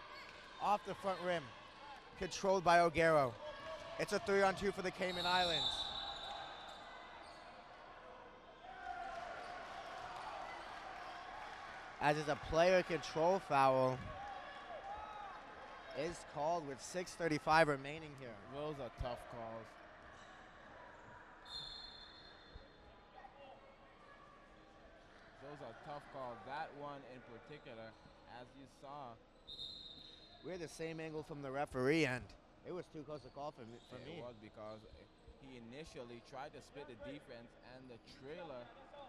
Off the front rim. Controlled by Aguero. It's a 3-on-2 for the Cayman Islands. As it's a player control foul. Is called with 6:35 remaining here. Those are tough calls. Those are tough calls. That one in particular, as you saw. We're the same angle from the referee, and it was too close to call for me. It was because he initially tried to split the defense, and the trailer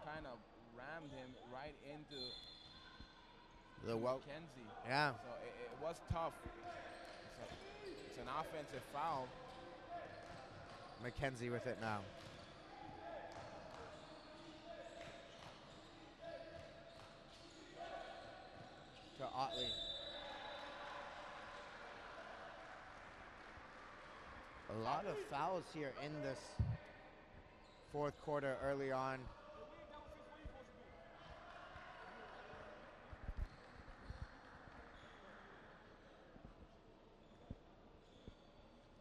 kind of rammed him right into the Mackenzie. Yeah. So it was tough. It's an offensive foul. Mackenzie with it now. To Otley. A lot of fouls here in this fourth quarter early on.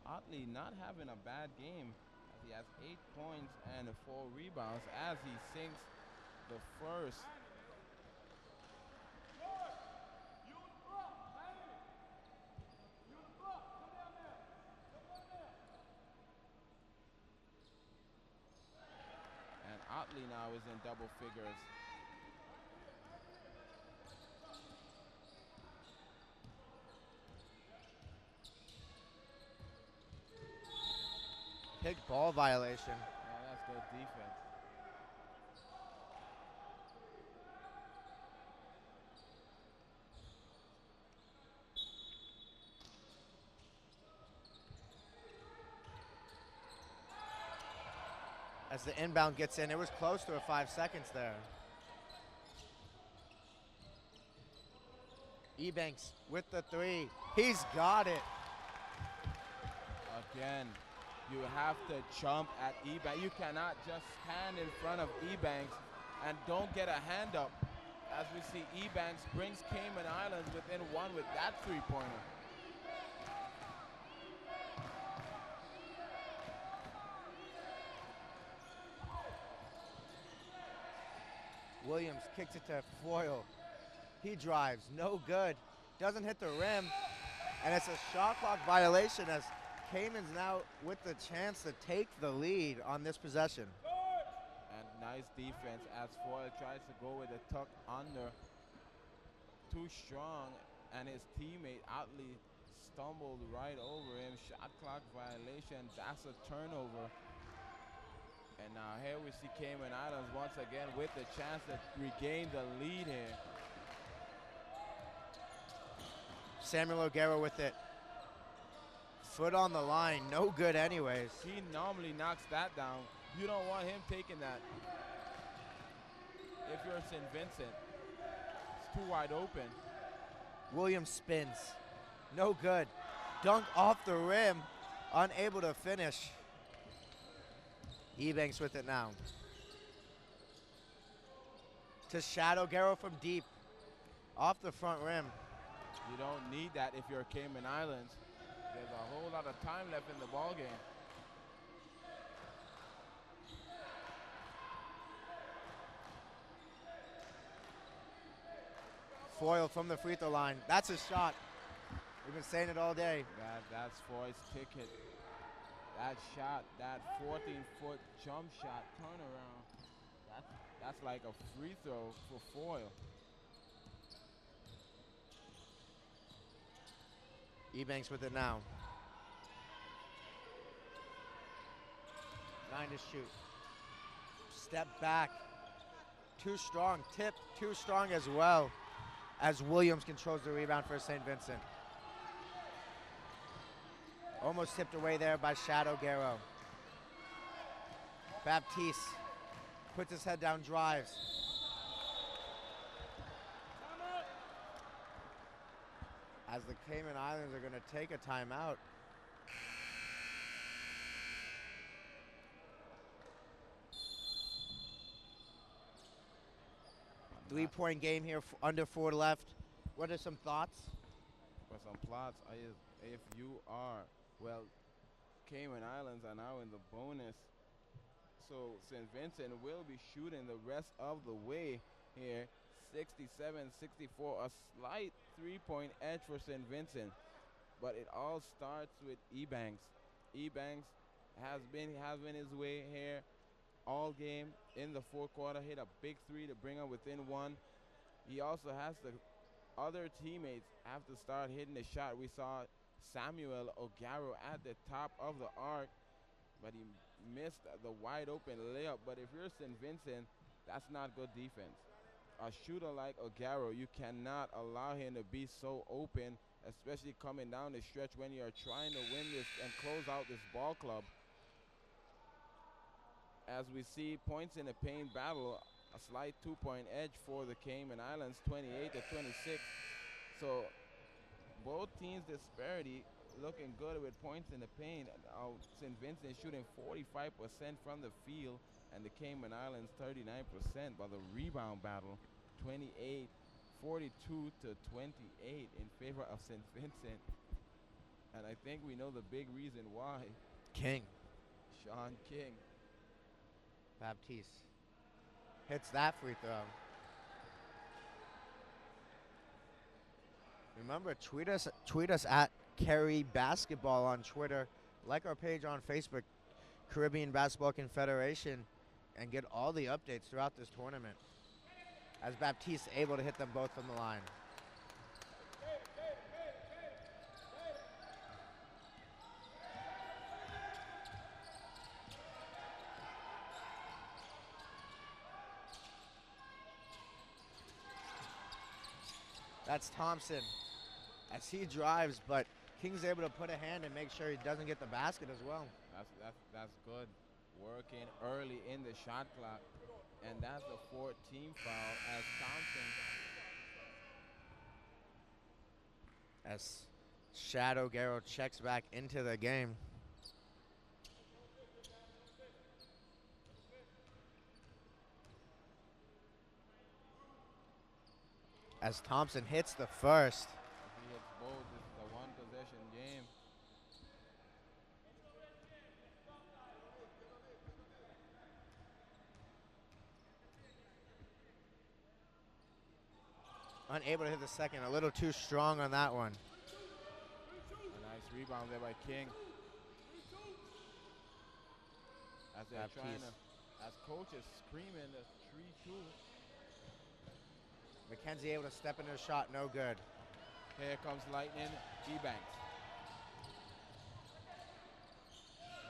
Otley not having a bad game. He has 8 points and 4 rebounds as he sinks the first. And Otley now is in double figures. Big ball violation. Yeah, that's good defense. As the inbound gets in, it was close to a 5 seconds there. Ebanks with the three. He's got it. Again, you have to jump at Ebanks. You cannot just stand in front of Ebanks and don't get a hand up. As we see, Ebanks brings Cayman Islands within one with that three-pointer. Williams kicks it to Foyle. He drives, no good. Doesn't hit the rim, and it's a shot clock violation as Cayman's now with the chance to take the lead on this possession. And nice defense as Foyle tries to go with a tuck under. Too strong, and his teammate Otley stumbled right over him. Shot clock violation, that's a turnover. And now here we see Cayman Islands once again with the chance to regain the lead here. Samuel O'Gara with it. Foot on the line, no good anyways. He normally knocks that down. You don't want him taking that. If you're St. Vincent, it's too wide open. Williams spins, no good. Dunk off the rim, unable to finish. Ebanks with it now. To Shadow Garrow from deep. Off the front rim. You don't need that if you're Cayman Islands. There's a whole lot of time left in the ball game. Foyle from the free throw line. That's a shot. We've been saying it all day. That's Foyle's ticket. That shot, that 14-foot jump shot turnaround, that's like a free throw for Foyle. Ebanks with it now. 9 to shoot. Step back. Too strong. Tip too strong as well, as Williams controls the rebound for St. Vincent. Almost tipped away there by Shadow Garrow. Baptiste puts his head down, drives. As the Cayman Islands are going to take a timeout. Three-point game here, under 4 left. What are some thoughts? For some plots, if you are, well, Cayman Islands are now in the bonus. So St. Vincent will be shooting the rest of the way here. 67-64, a slight three-point edge for St. Vincent. But it all starts with Ebanks. Ebanks has been his way here all game. In the fourth quarter, hit a big three to bring him within one. He also has the other teammates have to start hitting the shot. We saw Samuel O'Gara at the top of the arc, but he missed the wide open layup. But if you're St. Vincent, that's not good defense. A shooter like O'Gara, you cannot allow him to be so open, especially coming down the stretch when you're trying to win this and close out this ball club. As we see points in the paint battle, a slight two-point edge for the Cayman Islands, 28-26. So both teams' disparity looking good with points in the paint. St. Vincent shooting 45% from the field, and the Cayman Islands 39%. By the rebound battle, 42-28 in favor of St. Vincent. And I think we know the big reason why. King. Sean King. Baptiste hits that free throw. Remember, tweet us at Kerry Basketball on Twitter. Like our page on Facebook, Caribbean Basketball Confederation, and get all the updates throughout this tournament. As Baptiste able to hit them both from the line. That's Thompson as he drives, but King's able to put a hand and make sure he doesn't get the basket as well. That's good. working early in the shot clock, and that's the 14th foul as Thompson. As Shadow Garrow checks back into the game. As Thompson hits the first. If he hits both, this is a one-possession game. Unable to hit the second, a little too strong on that one. A nice rebound there by King. As they're trying to, as coach is screaming the 3-2. McKenzie able to step into the shot, no good. Here comes Lightning, Ebanks.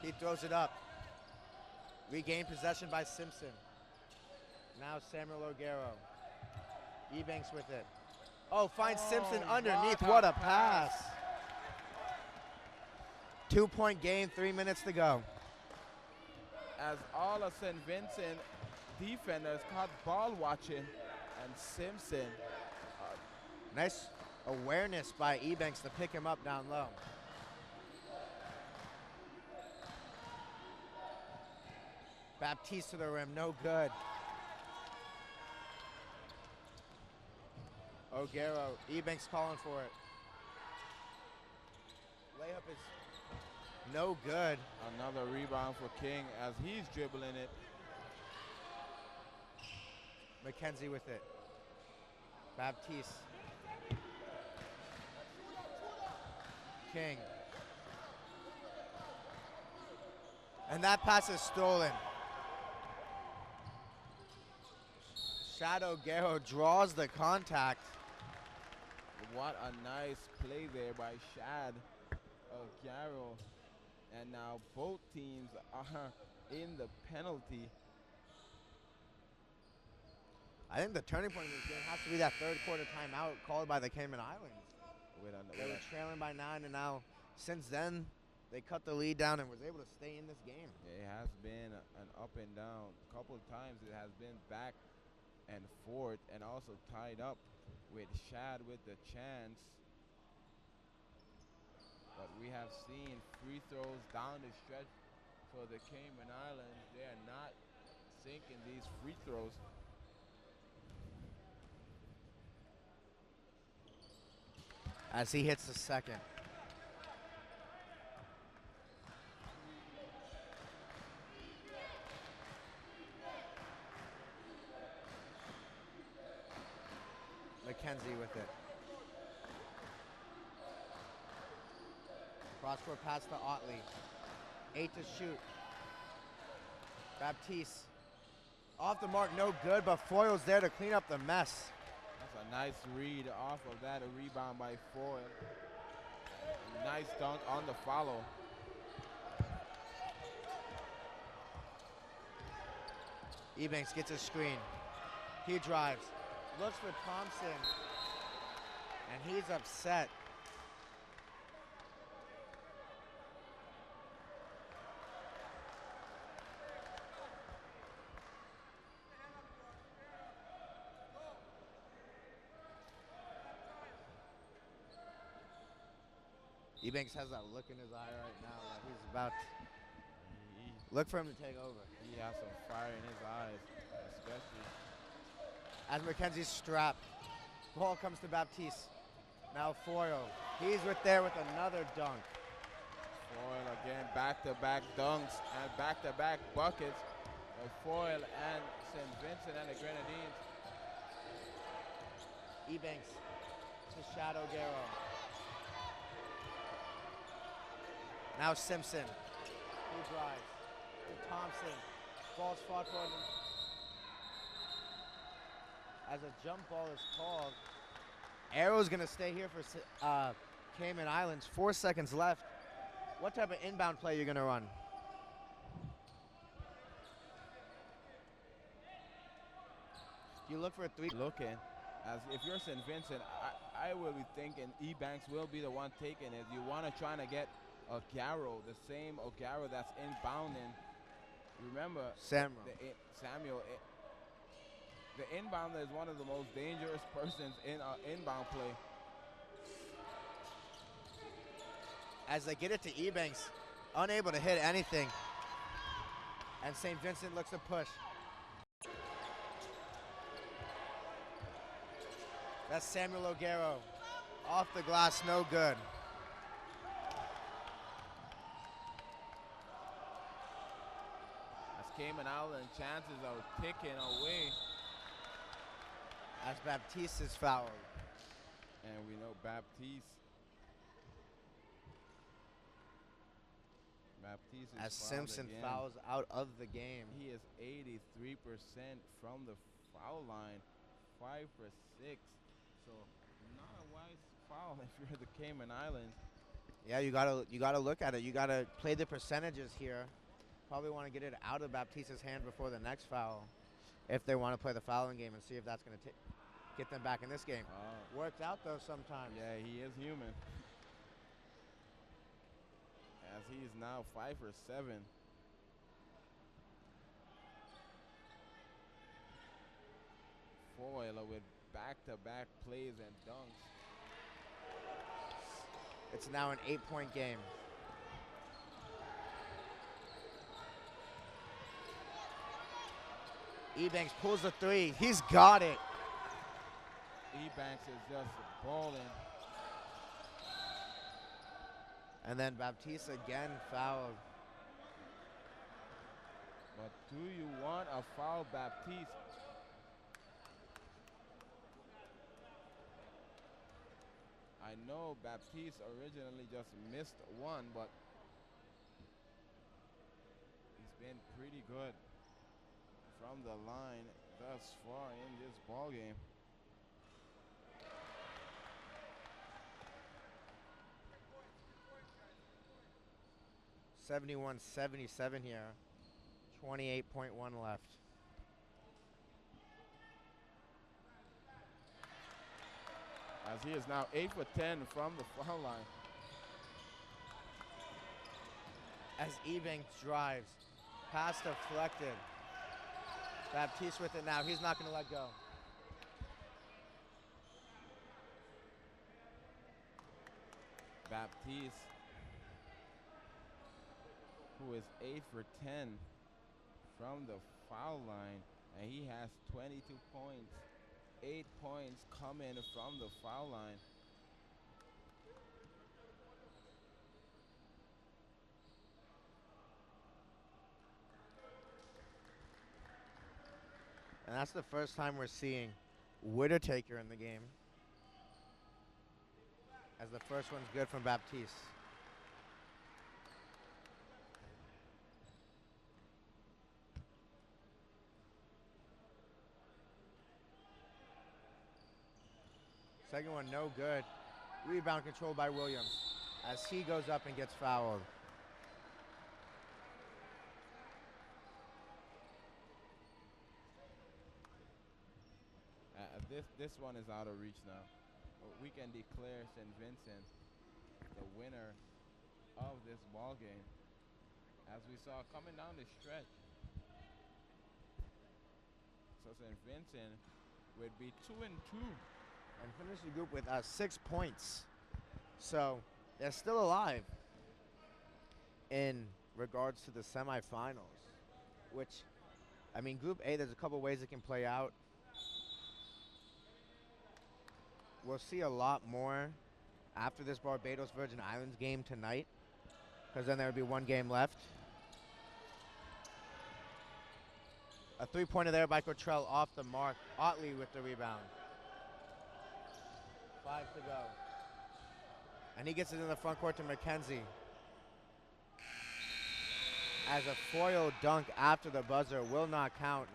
He throws it up. Regained possession by Simpson. Now Samuel O'Garo. Ebanks with it. Oh, finds Simpson underneath. What a pass. 2-point game, 3 minutes to go. As all of St. Vincent defenders caught ball watching, and Simpson. Nice awareness by Ebanks to pick him up down low. Baptiste to the rim, no good. O'Garo, Ebanks calling for it. Layup is no good. Another rebound for King as he's dribbling it. McKenzie with it. Baptiste. King. And that pass is stolen. Shadow Garrow draws the contact. What a nice play there by Shad O'Garo. And now both teams are in the penalty. I think the turning point of this game has to be that third quarter timeout called by the Cayman Islands. They were trailing by 9, and now since then they cut the lead down and was able to stay in this game. It has been an up and down. A couple of times it has been back and forth and also tied up with Shad with the chance. But we have seen free throws down the stretch for the Cayman Islands. They are not sinking these free throws. As he hits the second. McKenzie with it. Cross-court pass to Otley. 8 to shoot. Baptiste. Off the mark, no good, but Foyle's there to clean up the mess. That's a nice read off of that, a rebound by Foyle. Nice dunk on the follow. Ebanks gets a screen. He drives. Looks for Thompson. And he's upset. Ebanks has that look in his eye right now that he's about to look for him to take over. He has some fire in his eyes, especially. As McKenzie's strapped, ball comes to Baptiste. Now Foyle, he's there with another dunk. Foyle again, back-to-back dunks and back-to-back buckets of Foyle and St. Vincent and the Grenadines. Ebanks to Shadow Garrow. Now Simpson, he drives to Thompson, falls fought for him. As a jump ball is called. Arrow's gonna stay here for Cayman Islands. 4 seconds left. What type of inbound play you're gonna run? You look for a three. Looking, as if you're St. Vincent, I will be thinking Ebanks will be the one taking it. You want to try to get O'Garo, the same O'Garo that's inbounding Remember, Samuel. Samuel, the inbounder is one of the most dangerous persons in inbound play. As they get it to Ebanks, unable to hit anything. And St. Vincent looks to push. That's Samuel O'Garo. Off the glass, no good. As Cayman Island chances are ticking away. As Baptiste is fouled. And we know Baptiste is as Simpson fouls out of the game. He is 83% from the foul line, 5 for 6. So not a wise foul if you're the Cayman Islands. Yeah, you gotta look at it. You gotta play the percentages here. Probably want to get it out of Baptiste's hand before the next foul, if they want to play the fouling game and see if that's gonna get them back in this game. Works out though sometimes. Yeah, he is human. As he is now 5 for 7. Foyle with back-to-back plays and dunks. It's now an 8-point game. Ebanks pulls the three. He's got it. Ebanks is just balling. And then Baptiste again fouled. But do you want a foul, Baptiste? I know Baptiste originally just missed one, but he's been pretty good from the line thus far in this ball game. (71-77) here. 28.1 left. As he is now 8 for 10 from the foul line. As Ebanks drives, pass deflected. Baptiste with it now. He's not going to let go. Baptiste, who is 8 for 10 from the foul line, and he has 22 points. 8 points coming from the foul line. And that's the first time we're seeing Whittaker in the game. As the first one's good from Baptiste. Second one, no good. Rebound controlled by Williams as he goes up and gets fouled. This one is out of reach now. We can declare St. Vincent the winner of this ball game, as we saw coming down the stretch. So St. Vincent would be 2-2. And finish the group with 6 points. So they're still alive in regards to the semifinals, which, I mean, Group A, there's a couple ways it can play out. We'll see a lot more after this Barbados Virgin Islands game tonight, because then there will be one game left. A three-pointer there by Cottrell off the mark. Otley with the rebound. 5 to go. And he gets it in the front court to McKenzie. As a foil dunk after the buzzer will not count.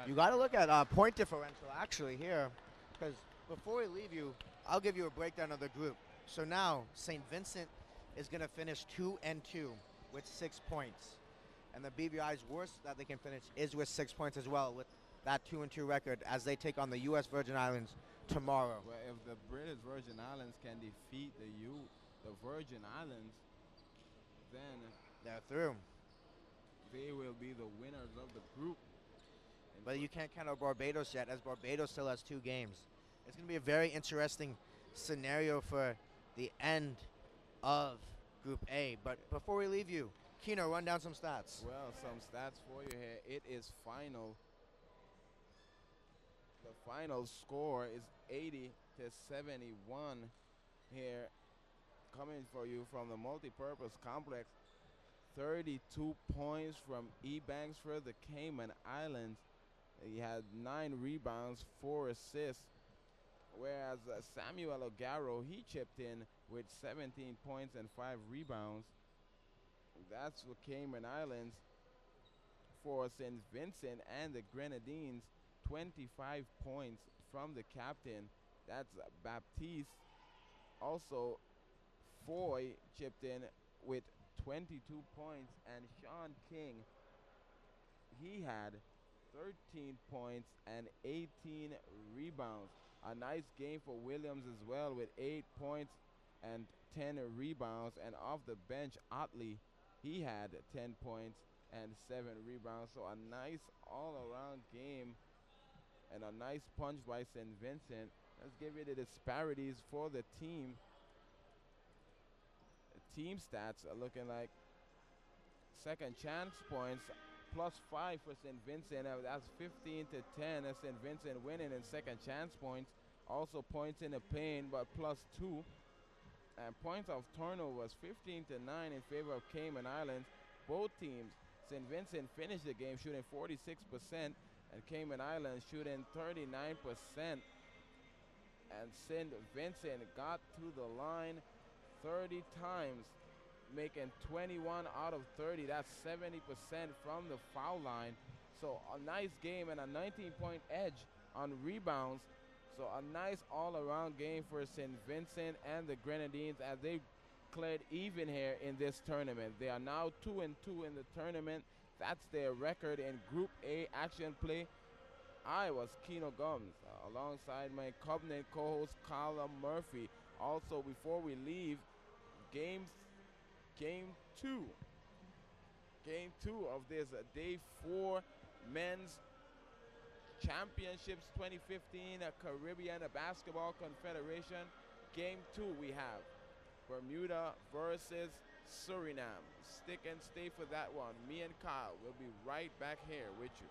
You got to look at point differential actually here, because before we leave you, I'll give you a breakdown of the group. So now St. Vincent is going to finish 2-2 with 6 points. And the BVI's worst that they can finish is with 6 points as well, with that 2-2 record as they take on the U.S. Virgin Islands tomorrow. Well, if the British Virgin Islands can defeat the Virgin Islands, then they're through. they will be the winners of the group. And But you can't count out Barbados yet, as Barbados still has 2 games. It's going to be a very interesting scenario for the end of Group A. But before we leave you, Kino, run down some stats. well, some stats for you here. It is final. The final score is 80-71 here, coming for you from the multi-purpose complex. 32 points from E. Banksford, the Cayman Islands. He had 9 rebounds, 4 assists. Whereas Samuel O'Garo, he chipped in with 17 points and 5 rebounds. That's for Cayman Islands. For St. Vincent and the Grenadines, 25 points from the captain. That's Baptiste. Also, Foy chipped in with 22 points, and Sean King, he had 13 points and 18 rebounds. A nice game for Williams as well, with 8 points and 10 rebounds. And off the bench, Otley, he had 10 points and 7 rebounds. So a nice all-around game and a nice punch by St. Vincent. Let's give you the disparities for the team. The team stats are looking like second chance points +5 for St. Vincent. That's 15-10. That's St. Vincent winning in second chance points. Also points in the paint, but +2. And points of turnovers, 15-9 in favor of Cayman Islands. Both teams, St. Vincent finished the game shooting 46%, and Cayman Islands shooting 39%. And St. Vincent got to the line 30 times, making 21 out of 30. That's 70% from the foul line. So a nice game and a 19-point edge on rebounds. So a nice all-around game for St. Vincent and the Grenadines, as they cleared even here in this tournament. They are now 2-2 in the tournament. That's their record in Group A action play. I was Kino Gums, alongside my Covenant co-host Carla Murphy. Also, before we leave, game two of this Day 4 Men's Championships 2015 Caribbean Basketball Confederation. Game 2 we have Bermuda versus Suriname. Stick and stay for that one. Me and Kyle will be right back here with you.